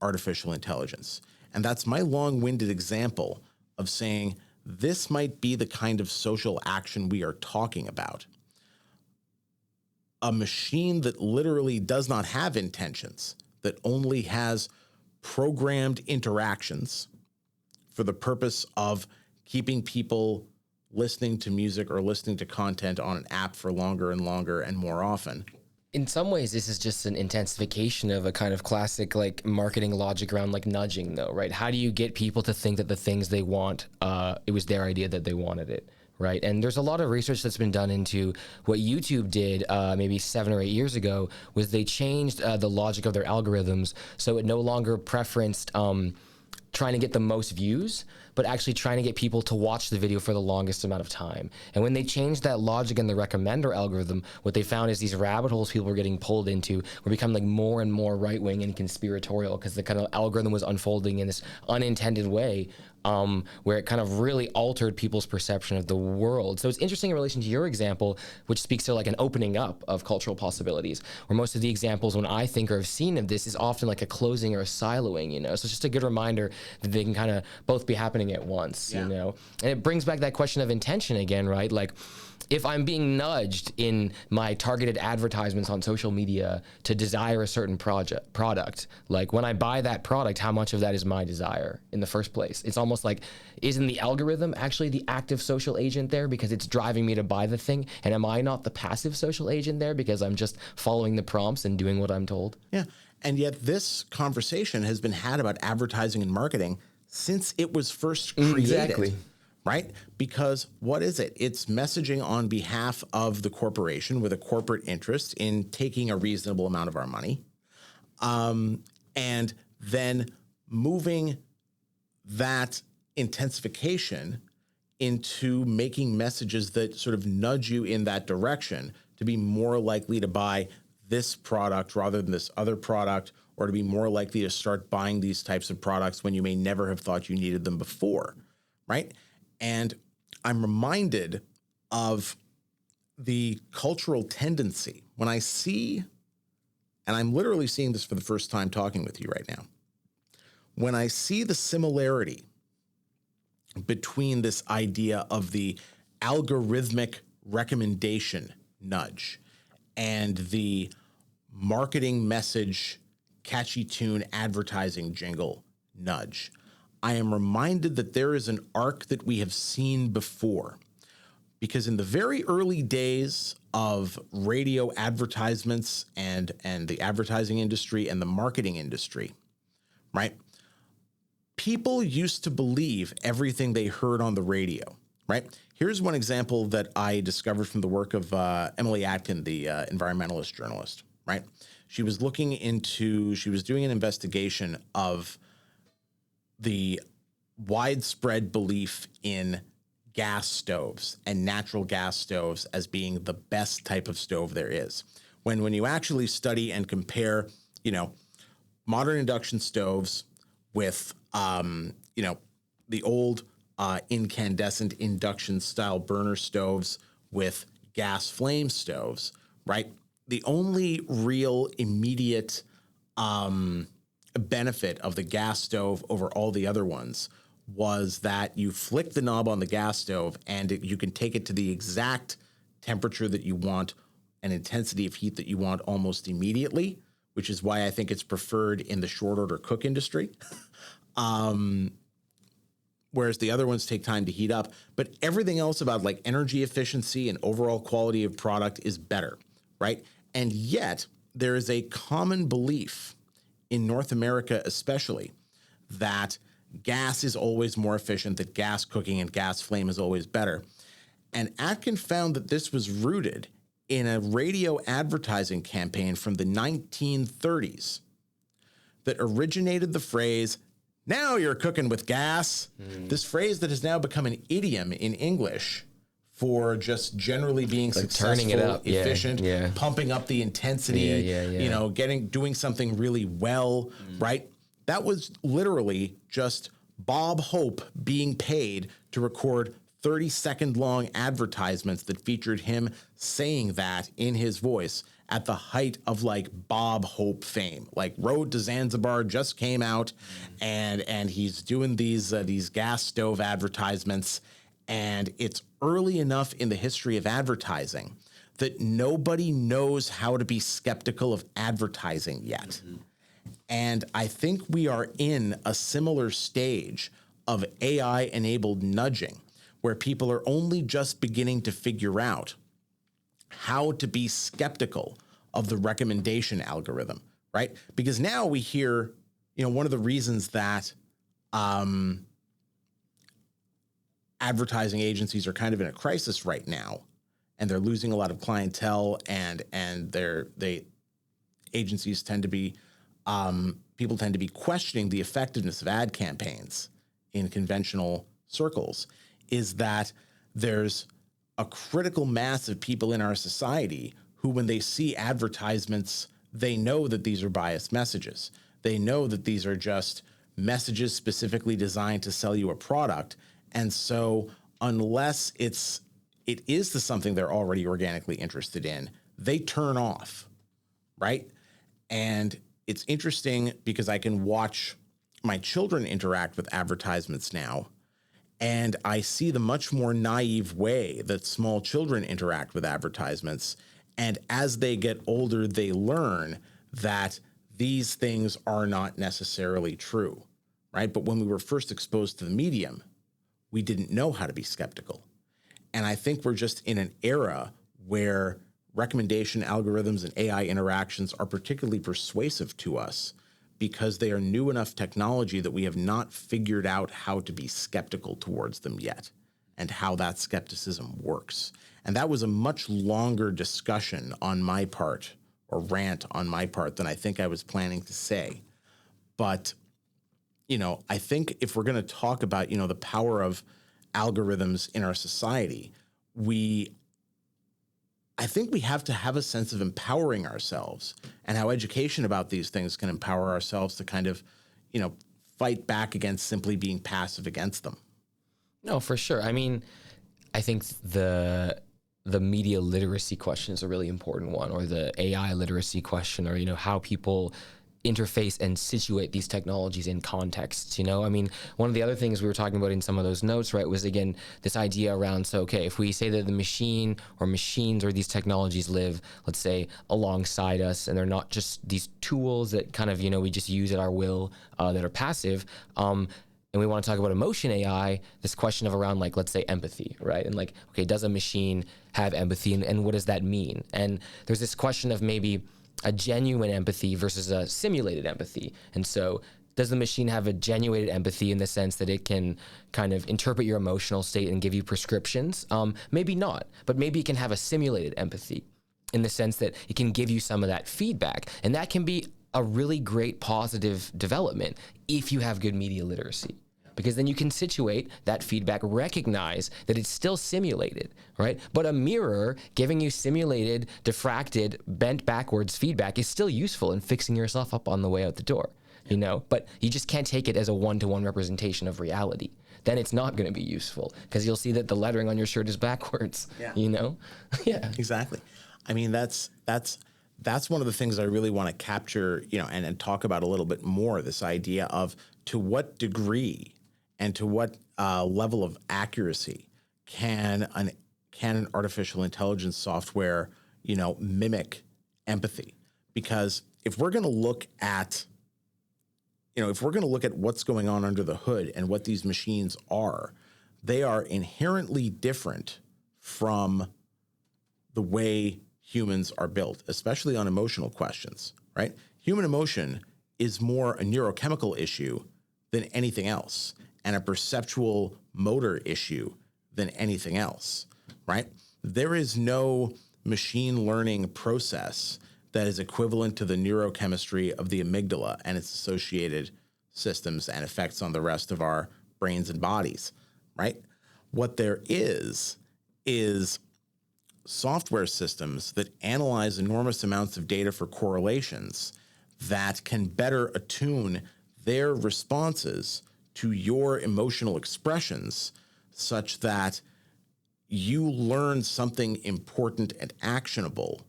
artificial intelligence. And that's my long-winded example of saying this might be the kind of social action we are talking about. A machine that literally does not have intentions, that only has programmed interactions for the purpose of keeping people listening to music or listening to content on an app for longer and longer and more often. In some ways, this is just an intensification of a kind of classic like marketing logic around like nudging, though, right? How do you get people to think that the things they want, it was their idea that they wanted it, right? And there's a lot of research that's been done into what YouTube did maybe 7 or 8 years ago, was they changed the logic of their algorithms so it no longer preferenced trying to get the most views, but actually trying to get people to watch the video for the longest amount of time. And when they changed that logic in the recommender algorithm, what they found is these rabbit holes people were getting pulled into were becoming like more and more right-wing and conspiratorial, because the kind of algorithm was unfolding in this unintended way, where it kind of really altered people's perception of the world. So it's interesting in relation to your example, which speaks to like an opening up of cultural possibilities, where most of the examples when I think or have seen of this is often like a closing or a siloing, you know? So it's just a good reminder that they can kind of both be happening at once, you know? And it brings back that question of intention again, right? Like, if I'm being nudged in my targeted advertisements on social media to desire a certain product, like when I buy that product, how much of that is my desire in the first place? It's almost like, isn't the algorithm actually the active social agent there because it's driving me to buy the thing? And am I not the passive social agent there because I'm just following the prompts and doing what I'm told? Yeah. And yet this conversation has been had about advertising and marketing since it was first created. Exactly. Right? Because what is it? It's messaging on behalf of the corporation with a corporate interest in taking a reasonable amount of our money, and then moving that intensification into making messages that sort of nudge you in that direction to be more likely to buy this product rather than this other product, or to be more likely to start buying these types of products when you may never have thought you needed them before, right? And I'm reminded of the cultural tendency when I see, and I'm literally seeing this for the first time talking with you right now, when I see the similarity between this idea of the algorithmic recommendation nudge and the marketing message, catchy tune advertising jingle nudge, I am reminded that there is an arc that we have seen before. Because in the very early days of radio advertisements and the advertising industry and the marketing industry, right? People used to believe everything they heard on the radio, right? Here's one example that I discovered from the work of Emily Atkin, the environmentalist journalist, right? She was doing an investigation of the widespread belief in gas stoves and natural gas stoves as being the best type of stove there is. When you actually study and compare, modern induction stoves with, the old incandescent induction style burner stoves with gas flame stoves, right? The only real immediate benefit of the gas stove over all the other ones was that you flick the knob on the gas stove and you can take it to the exact temperature that you want and intensity of heat that you want almost immediately, which is why I think it's preferred in the short order cook industry. Whereas the other ones take time to heat up. But everything else about like energy efficiency and overall quality of product is better, right? And yet there is a common belief in North America especially that gas is always more efficient, that gas cooking and gas flame is always better. And Atkin found that this was rooted in a radio advertising campaign from the 1930s that originated the phrase, "Now you're cooking with gas." This phrase that has now become an idiom in English for just generally being like successful, turning it up, efficient, pumping up the intensity, doing something really well, right? That was literally just Bob Hope being paid to record 30-second long advertisements that featured him saying that in his voice at the height of like Bob Hope fame. Like Road to Zanzibar just came out and he's doing these gas stove advertisements, and it's early enough in the history of advertising that nobody knows how to be skeptical of advertising yet. And I think we are in a similar stage of AI-enabled nudging where people are only just beginning to figure out how to be skeptical of the recommendation algorithm, right? Because now we hear, one of the reasons that advertising agencies are kind of in a crisis right now, and they're losing a lot of clientele, and agencies tend to be, people tend to be questioning the effectiveness of ad campaigns in conventional circles is that there's a critical mass of people in our society who, when they see advertisements, they know that these are biased messages. They know that these are just messages specifically designed to sell you a product. And so unless it is the something they're already organically interested in, they turn off, right? And it's interesting because I can watch my children interact with advertisements now, and I see the much more naive way that small children interact with advertisements. And as they get older, they learn that these things are not necessarily true, right? But when we were first exposed to the medium, we didn't know how to be skeptical. And I think we're just in an era where recommendation algorithms and AI interactions are particularly persuasive to us because they are new enough technology that we have not figured out how to be skeptical towards them yet and how that skepticism works. And that was a much longer discussion on my part, or rant on my part, than I think I was planning to say. But, I think if we're going to talk about, the power of algorithms in our society, I think we have to have a sense of empowering ourselves, and how education about these things can empower ourselves to kind of, fight back against simply being passive against them. No, for sure. I mean, I think the media literacy question is a really important one, or the AI literacy question, or, how people interface and situate these technologies in contexts. I mean, one of the other things we were talking about in some of those notes, right, was again this idea around, so okay, if we say that the machine or machines or these technologies live, let's say, alongside us, and they're not just these tools that kind of, we just use at our will, that are passive, and we want to talk about emotion AI, this question of around, like, let's say empathy, right? And like, okay, does a machine have empathy, and what does that mean? And there's this question of maybe a genuine empathy versus a simulated empathy. And so does the machine have a genuine empathy in the sense that it can kind of interpret your emotional state and give you prescriptions? Maybe not, but maybe it can have a simulated empathy in the sense that it can give you some of that feedback. And that can be a really great positive development if you have good media literacy. Because then you can situate that feedback, recognize that it's still simulated, right? But a mirror giving you simulated, diffracted, bent backwards feedback is still useful in fixing yourself up on the way out the door, But you just can't take it as a one-to-one representation of reality. Then it's not going to be useful because you'll see that the lettering on your shirt is backwards, Yeah. Exactly. I mean, that's one of the things I really want to capture, and talk about a little bit more, this idea of to what degree and to what level of accuracy can an artificial intelligence software, mimic empathy? Because if we're going to look at, what's going on under the hood and what these machines are, they are inherently different from the way humans are built, especially on emotional questions, right? Human emotion is more a neurochemical issue than anything else, and a perceptual motor issue than anything else, right? There is no machine learning process that is equivalent to the neurochemistry of the amygdala and its associated systems and effects on the rest of our brains and bodies, right? What there is software systems that analyze enormous amounts of data for correlations that can better attune their responses to your emotional expressions such that you learn something important and actionable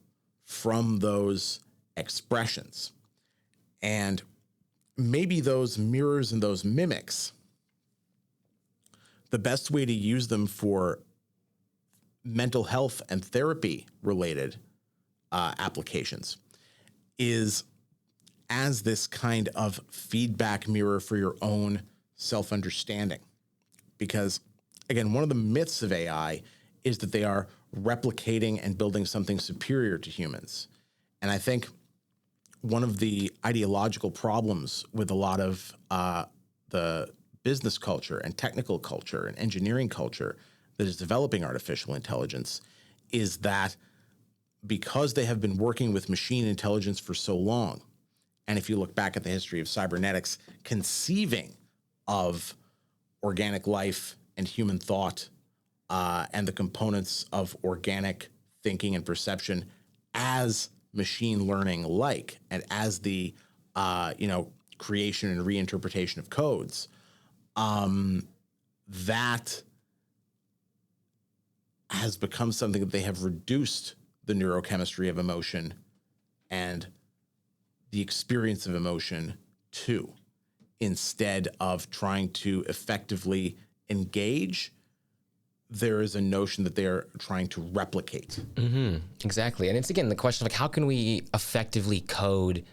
from those expressions. And maybe those mirrors and those mimics, the best way to use them for mental health and therapy related applications is as this kind of feedback mirror for your own self-understanding. Because again, one of the myths of AI is that they are replicating and building something superior to humans. And I think one of the ideological problems with a lot of the business culture and technical culture and engineering culture that is developing artificial intelligence is that because they have been working with machine intelligence for so long, and if you look back at the history of cybernetics, conceiving of organic life and human thought, and the components of organic thinking and perception as machine learning like, and as the creation and reinterpretation of codes, that has become something that they have reduced the neurochemistry of emotion and the experience of emotion to, instead of trying to effectively engage. There is a notion that they are trying to replicate. Exactly. And it's, again, the question of like, how can we effectively code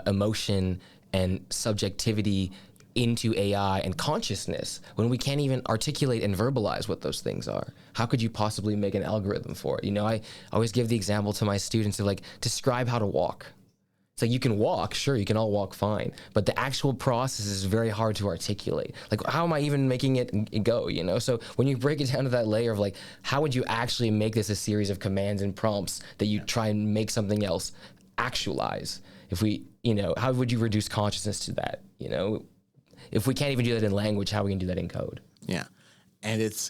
emotion and subjectivity into AI and consciousness when we can't even articulate and verbalize what those things are? How could you possibly make an algorithm for it? I always give the example to my students of like, describe how to walk. It's like, you can walk, sure, you can all walk fine, but the actual process is very hard to articulate. Like, how am I even making it go, So when you break it down to that layer of like, how would you actually make this a series of commands and prompts that you try and make something else actualize? If we, how would you reduce consciousness to that, If we can't even do that in language, how are we can do that in code? Yeah. And it's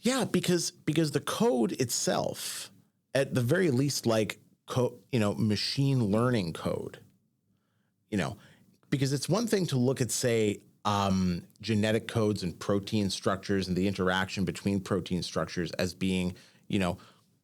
because the code itself, at the very least, like, machine learning code, because it's one thing to look at, say, genetic codes and protein structures and the interaction between protein structures as being,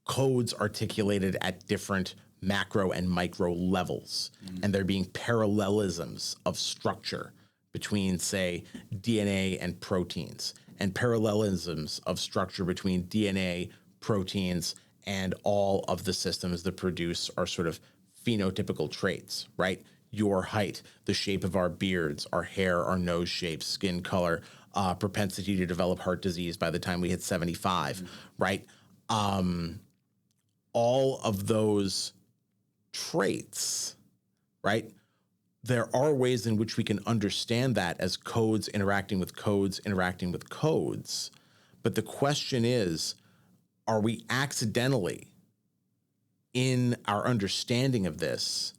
codes articulated at different macro and micro levels, and there being parallelisms of structure between, say, DNA and proteins, and parallelisms of structure between DNA, proteins, and all of the systems that produce our sort of phenotypical traits, right? Your height, the shape of our beards, our hair, our nose shape, skin color, propensity to develop heart disease by the time we hit 75, right? All of those traits, right? There are ways in which we can understand that as codes interacting with codes, interacting with codes. But the question is, are we accidentally, in our understanding of this,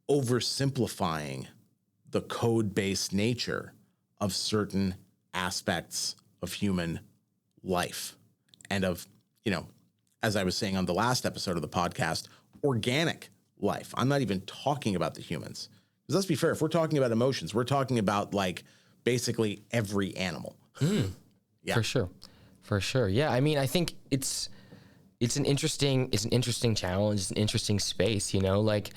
oversimplifying the code-based nature of certain aspects of human life and of, as I was saying on the last episode of the podcast, organic life? I'm not even talking about the humans. Because let's be fair, if we're talking about emotions, we're talking about like basically every animal. Yeah. For sure. Yeah. I mean, I think it's an interesting challenge. It's an interesting space, like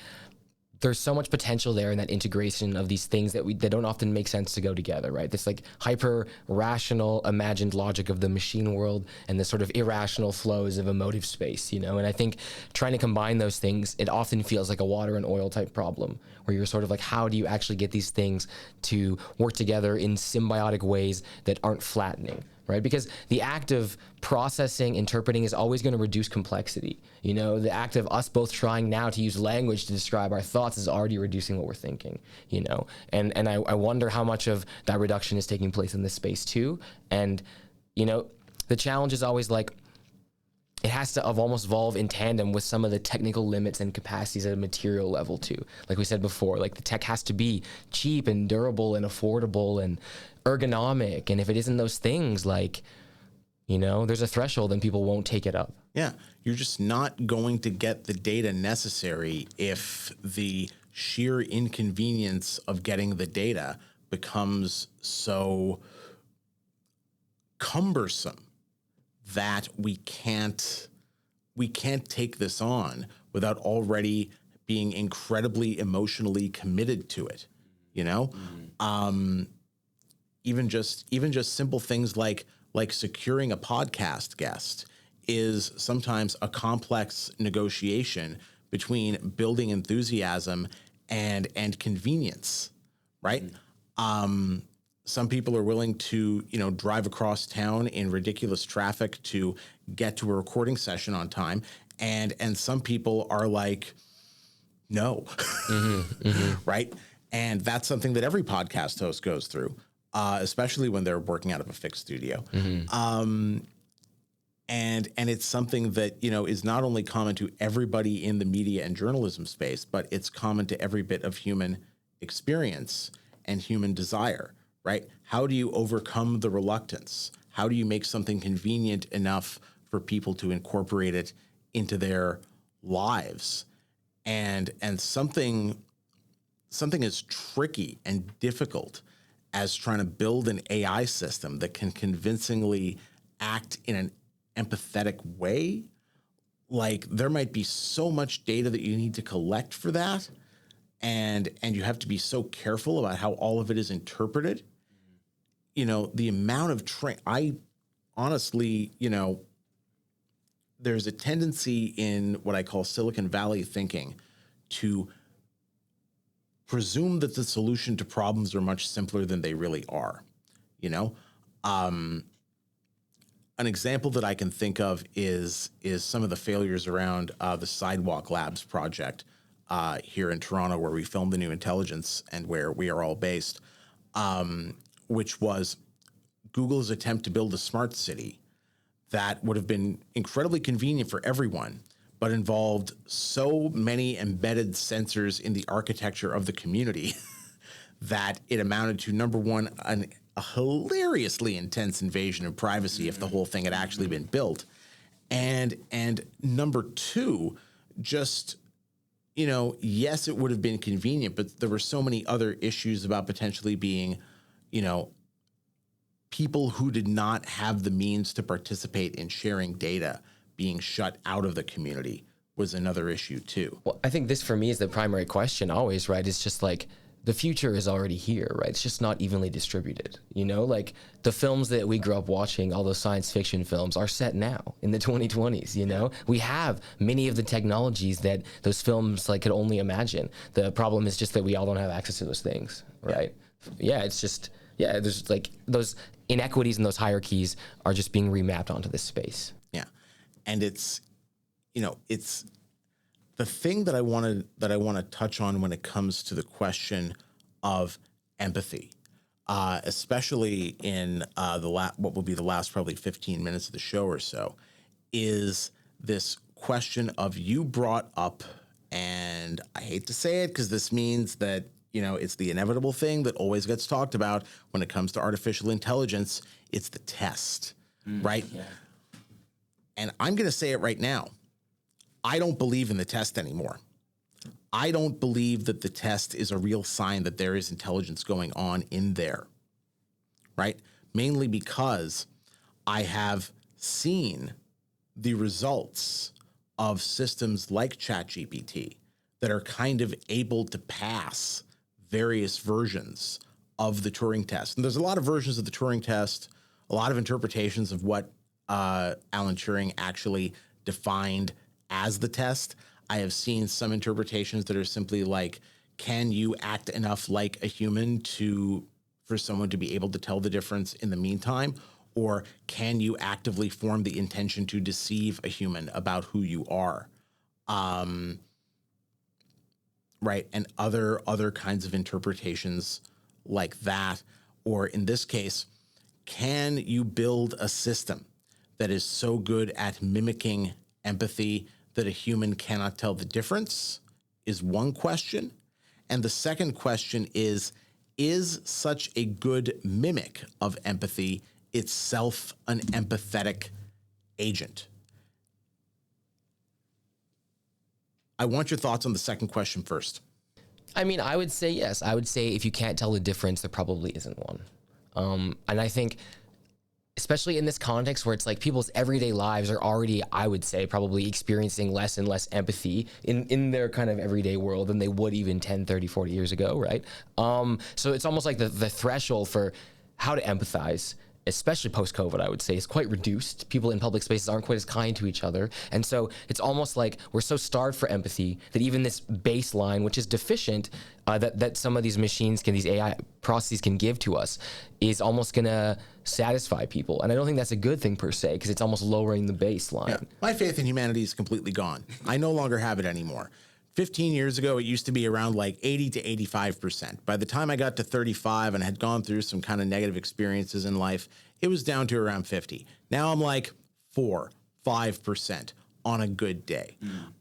there's so much potential there in that integration of these things that don't often make sense to go together, right? This like hyper rational imagined logic of the machine world and the sort of irrational flows of emotive space, And I think trying to combine those things, it often feels like a water and oil type problem where you're sort of like, how do you actually get these things to work together in symbiotic ways that aren't flattening? Right? Because the act of processing, interpreting is always going to reduce complexity. The act of us both trying now to use language to describe our thoughts is already reducing what we're thinking, And I wonder how much of that reduction is taking place in this space too. And, the challenge is always like, it has to almost evolve in tandem with some of the technical limits and capacities at a material level too. Like we said before, like the tech has to be cheap and durable and affordable and ergonomic. And if it isn't those things, like, there's a threshold and people won't take it up. Yeah. You're just not going to get the data necessary if the sheer inconvenience of getting the data becomes so cumbersome that we can't take this on without already being incredibly emotionally committed to it, even just simple things like securing a podcast guest is sometimes a complex negotiation between building enthusiasm and convenience, right? Some people are willing to, drive across town in ridiculous traffic to get to a recording session on time. And some people are like, no, right? And that's something that every podcast host goes through, especially when they're working out of a fixed studio. And it's something that, is not only common to everybody in the media and journalism space, but it's common to every bit of human experience and human desire, right? How do you overcome the reluctance? How do you make something convenient enough for people to incorporate it into their lives? And something as tricky and difficult as trying to build an AI system that can convincingly act in an empathetic way. Like, there might be so much data that you need to collect for that. And you have to be so careful about how all of it is interpreted. You know, the amount of I honestly, you know, there's a tendency in what I call Silicon Valley thinking to presume that the solution to problems are much simpler than they really are. You know, an example that I can think of is some of the failures around the Sidewalk Labs project here in Toronto, where we filmed the new intelligence and where we are all based, which was Google's attempt to build a smart city that would have been incredibly convenient for everyone, but involved so many embedded sensors in the architecture of the community that it amounted to, number one, a hilariously intense invasion of privacy if the whole thing had actually been built. And number two, just, you know, yes, it would have been convenient, but there were so many other issues about potentially being, you know, people who did not have the means to participate in sharing data being shut out of the community was another issue too. Well, I think this for me is the primary question always, right? It's just like the future is already here, right? It's just not evenly distributed, you know? Like the films that we grew up watching, all those science fiction films, are set now in the 2020s, you know? We have many of the technologies that those films like could only imagine. The problem is just that we all don't have access to those things, right? Yeah, it's just, yeah, there's like those inequities and those hierarchies are just being remapped onto this space. Yeah. And it's, you know, it's the thing that I want to touch on when it comes to the question of empathy, especially in what will be the last probably 15 minutes of the show or so, is this question of, you brought up, and I hate to say it because this means that, you know, it's the inevitable thing that always gets talked about when it comes to artificial intelligence. It's the test, right? Yeah. And I'm going to say it right now. I don't believe in the test anymore. I don't believe that the test is a real sign that there is intelligence going on in there, right? Mainly because I have seen the results of systems like ChatGPT that are kind of able to pass various versions of the Turing test. And there's a lot of versions of the Turing test, a lot of interpretations of what Alan Turing actually defined as the test. I have seen some interpretations that are simply like, can you act enough like a human for someone to be able to tell the difference in the meantime? Or can you actively form the intention to deceive a human about who you are? Right. And other kinds of interpretations like that. Or in this case, can you build a system that is so good at mimicking empathy that a human cannot tell the difference, is one question. And the second question is such a good mimic of empathy itself an empathetic agent? I want your thoughts on the second question first. I mean, I would say yes. I would say if you can't tell the difference, there probably isn't one. And I think, especially in this context where it's like people's everyday lives are already, I would say, probably experiencing less and less empathy in their kind of everyday world than they would even 10, 30, 40 years ago, right? So it's almost like the threshold for how to empathize, especially post-COVID, I would say, is quite reduced. People in public spaces aren't quite as kind to each other. And so it's almost like we're so starved for empathy that even this baseline, which is deficient, that some of these machines these AI processes can give to us, is almost gonna satisfy people. And I don't think that's a good thing per se, because it's almost lowering the baseline. Yeah. My faith in humanity is completely gone. I no longer have it anymore. 15 years ago, it used to be around like 80 to 85%. By the time I got to 35 and had gone through some kind of negative experiences in life, it was down to around 50. Now I'm like 4-5% on a good day.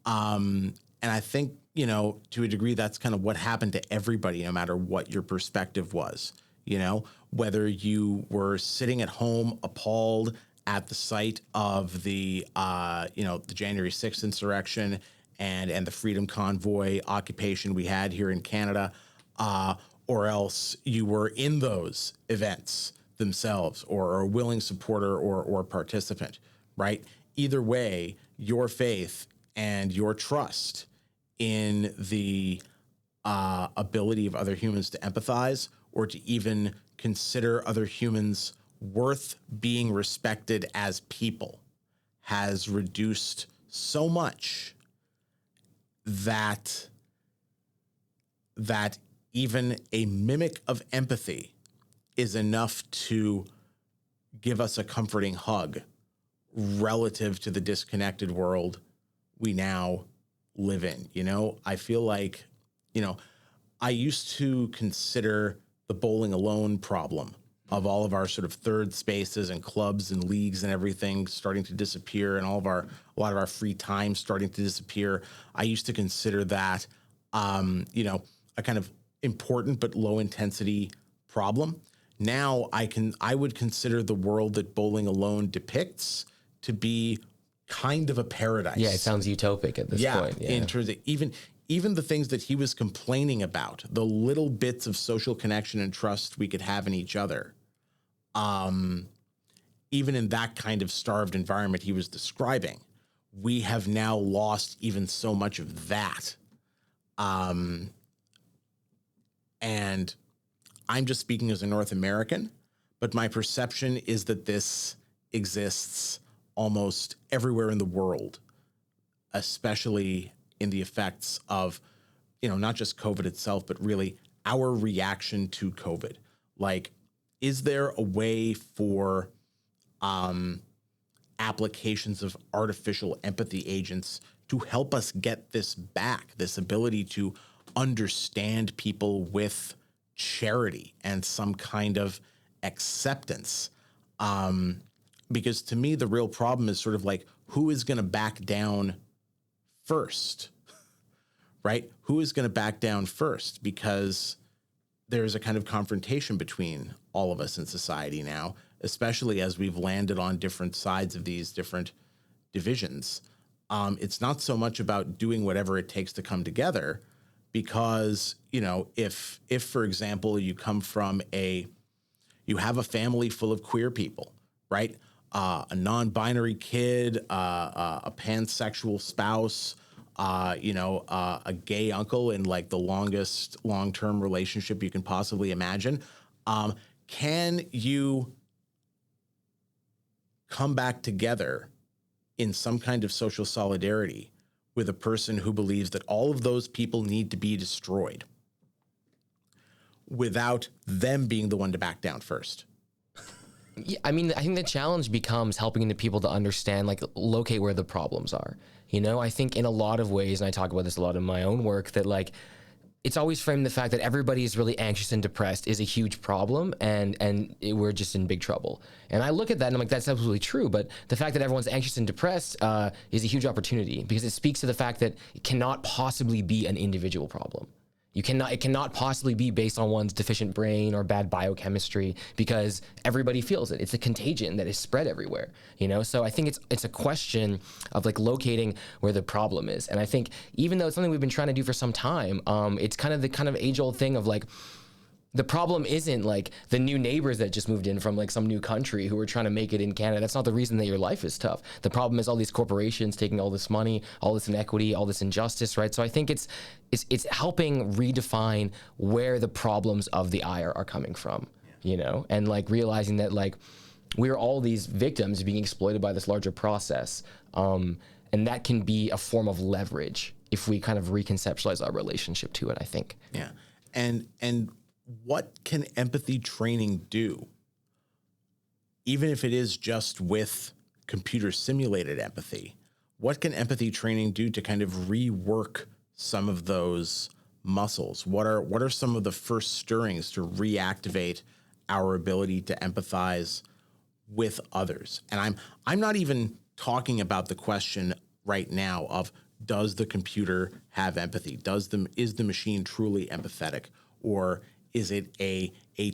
And I think, you know, to a degree, that's kind of what happened to everybody, no matter what your perspective was. You know, whether you were sitting at home appalled at the sight of the the January 6th insurrection and the Freedom Convoy occupation we had here in Canada, or else you were in those events themselves, or a willing supporter or participant, right? Either way, your faith and your trust in the ability of other humans to empathize or to even consider other humans worth being respected as people has reduced so much that even a mimic of empathy is enough to give us a comforting hug relative to the disconnected world we now live in. I feel like, I used to consider the bowling alone problem of all of our sort of third spaces and clubs and leagues and everything starting to disappear, and a lot of our free time starting to disappear. I used to consider that, a kind of important but low intensity problem. Now I would consider the world that bowling alone depicts to be kind of a paradise. Yeah, it sounds utopic at this point. Yeah. In terms of even the things that he was complaining about, the little bits of social connection and trust we could have in each other, even in that kind of starved environment he was describing, we have now lost even so much of that. And I'm just speaking as a North American, but my perception is that this exists almost everywhere in the world, especially in the effects of, not just COVID itself, but really our reaction to COVID. Like, is there a way for applications of artificial empathy agents to help us get this back, this ability to understand people with charity and some kind of acceptance? Because to me, the real problem is sort of like, who is going to back down first, right? Who is going to back down first? Because there's a kind of confrontation between all of us in society now, especially as we've landed on different sides of these different divisions. It's not so much about doing whatever it takes to come together, because, if for example, you have a family full of queer people, right? A non-binary kid, a pansexual spouse, a gay uncle in like the longest long-term relationship you can possibly imagine. Can you come back together in some kind of social solidarity with a person who believes that all of those people need to be destroyed without them being the one to back down first? Yeah, I mean, I think the challenge becomes helping the people to understand, like, locate where the problems are. I think in a lot of ways, and I talk about this a lot in my own work, that like, it's always framed the fact that everybody is really anxious and depressed is a huge problem, and we're just in big trouble. And I look at that and I'm like, that's absolutely true. But the fact that everyone's anxious and depressed is a huge opportunity, because it speaks to the fact that it cannot possibly be an individual problem. It cannot possibly be based on one's deficient brain or bad biochemistry, because everybody feels it. It's a contagion that is spread everywhere, So I think it's a question of like locating where the problem is. And I think even though it's something we've been trying to do for some time, it's kind of the age-old thing of like, the problem isn't like the new neighbors that just moved in from like some new country who are trying to make it in Canada. That's not the reason that your life is tough. The problem is all these corporations taking all this money, all this inequity, all this injustice, right? So I think it's helping redefine where the problems of the ire are coming from, and like realizing that like we're all these victims being exploited by this larger process. And that can be a form of leverage if we kind of reconceptualize our relationship to it, I think. Yeah. And what can empathy training do? Even if it is just with computer simulated empathy, what can empathy training do to kind of rework some of those muscles? What are some of the first stirrings to reactivate our ability to empathize with others? And I'm not even talking about the question right now of, does the computer have empathy? Is the machine truly empathetic? Or is it a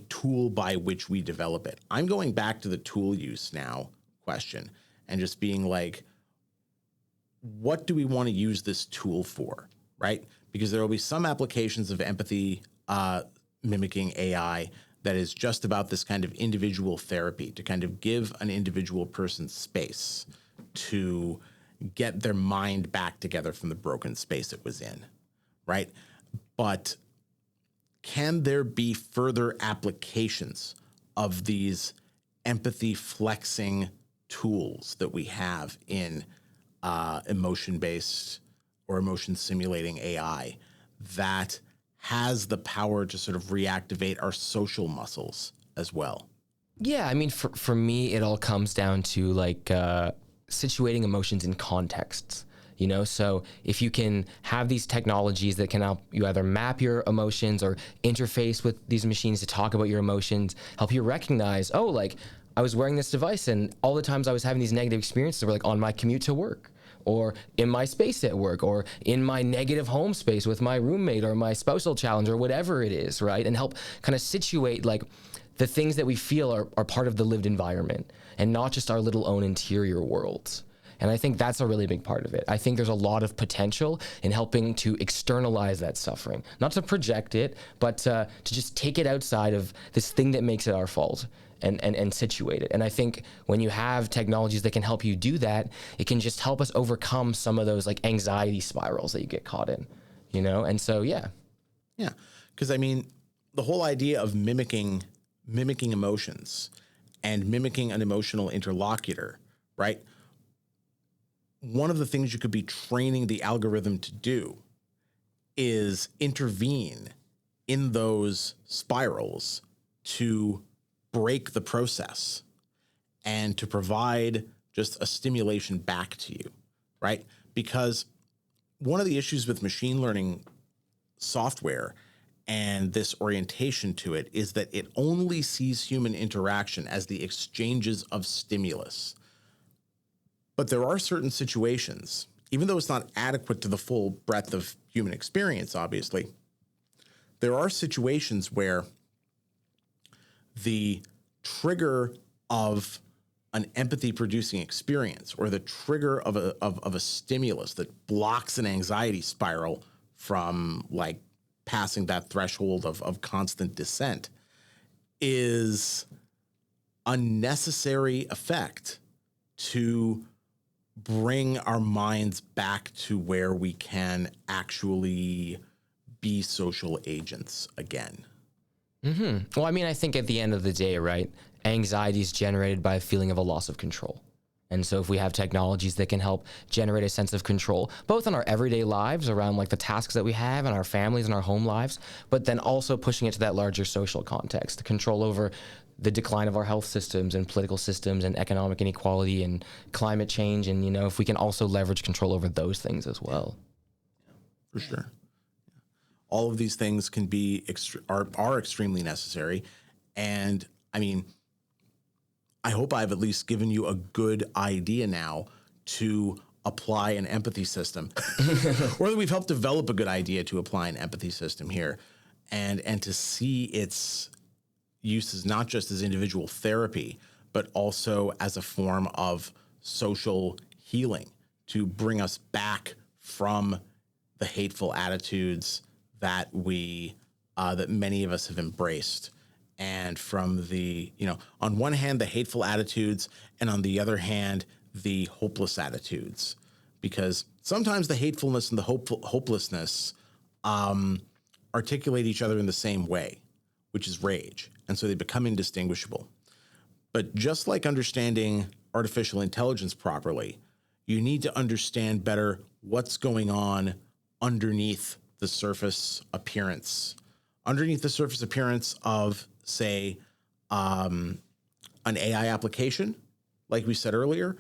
tool by which we develop it? I'm going back to the tool use now question and just being like, what do we want to use this tool for, right? Because there will be some applications of empathy mimicking AI that is just about this kind of individual therapy to kind of give an individual person space to get their mind back together from the broken space it was in, right? But can there be further applications of these empathy flexing tools that we have in emotion-based or emotion simulating AI that has the power to sort of reactivate our social muscles as well? Yeah, I mean, for me, it all comes down to like situating emotions in contexts. You know, so if you can have these technologies that can help you either map your emotions or interface with these machines to talk about your emotions, help you recognize, oh, like I was wearing this device and all the times I was having these negative experiences were like on my commute to work, or in my space at work, or in my negative home space with my roommate or my spousal challenge or whatever it is, right? And help kind of situate like the things that we feel are part of the lived environment and not just our little own interior worlds. And I think that's a really big part of it. I think there's a lot of potential in helping to externalize that suffering, not to project it, but to just take it outside of this thing that makes it our fault and situate it. And I think when you have technologies that can help you do that, it can just help us overcome some of those like anxiety spirals that you get caught in, you know? And so, yeah. Yeah. Because I mean, the whole idea of mimicking emotions and mimicking an emotional interlocutor, right? One of the things you could be training the algorithm to do is intervene in those spirals to break the process and to provide just a stimulation back to you, right? Because one of the issues with machine learning software and this orientation to it is that it only sees human interaction as the exchanges of stimulus. But there are certain situations, even though it's not adequate to the full breadth of human experience, obviously, there are situations where the trigger of an empathy-producing experience or the trigger of a stimulus that blocks an anxiety spiral from like passing that threshold of constant descent is a necessary effect to bring our minds back to where we can actually be social agents again. Well, I mean, I think at the end of the day, right, anxiety is generated by a feeling of a loss of control. And so if we have technologies that can help generate a sense of control, both in our everyday lives around like the tasks that we have and our families and our home lives, but then also pushing it to that larger social context, the control over the decline of our health systems and political systems and economic inequality and climate change. And, you know, if we can also leverage control over those things as well. For sure. All of these things can be are extremely necessary. And I mean, I hope I've at least given you a good idea now to apply an empathy system, or that we've helped develop a good idea to apply an empathy system here, and to see its uses not just as individual therapy, but also as a form of social healing to bring us back from the hateful attitudes that that many of us have embraced. And from the, you know, on one hand, the hateful attitudes, and on the other hand, the hopeless attitudes, because sometimes the hatefulness and the hopelessness articulate each other in the same way, which is rage. And so they become indistinguishable. But just like understanding artificial intelligence properly, you need to understand better what's going on underneath the surface appearance of, say, an AI application, like we said earlier,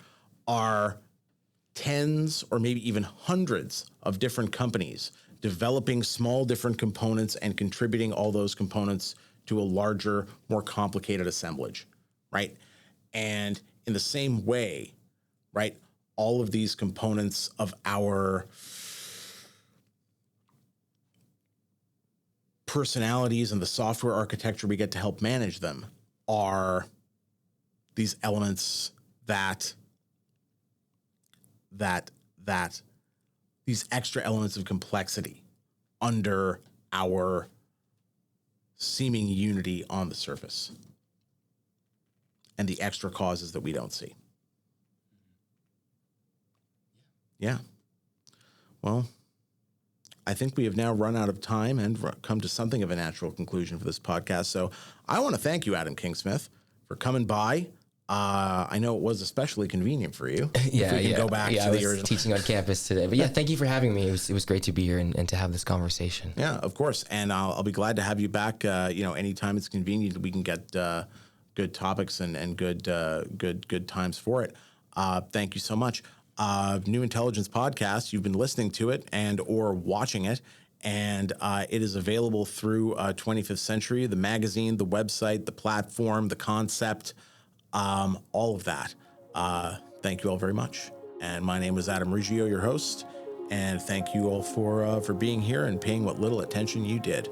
are tens or maybe even hundreds of different companies developing small different components and contributing all those components to a larger, more complicated assemblage, right? And in the same way, right, all of these components of our personalities and the software architecture we get to help manage them are these elements that these extra elements of complexity under our seeming unity on the surface, and the extra causes that we don't see. Yeah. Well, I think we have now run out of time and come to something of a natural conclusion for this podcast. So I want to thank you, Adam Kingsmith, for coming by. I know it was especially convenient for you. Yeah, if we can go back to I the was original. teaching on campus today, but yeah, thank you for having me. It was great to be here and to have this conversation. Yeah, of course. And I'll be glad to have you back. Anytime it's convenient, we can get good topics and good times for it. Thank you so much. New Intelligence Podcast. You've been listening to it and or watching it, and it is available through 25th Century, the magazine, the website, the platform, the concept, all of that. Thank you all very much. And my name is Adam Riggio, your host, and thank you all for being here and paying what little attention you did.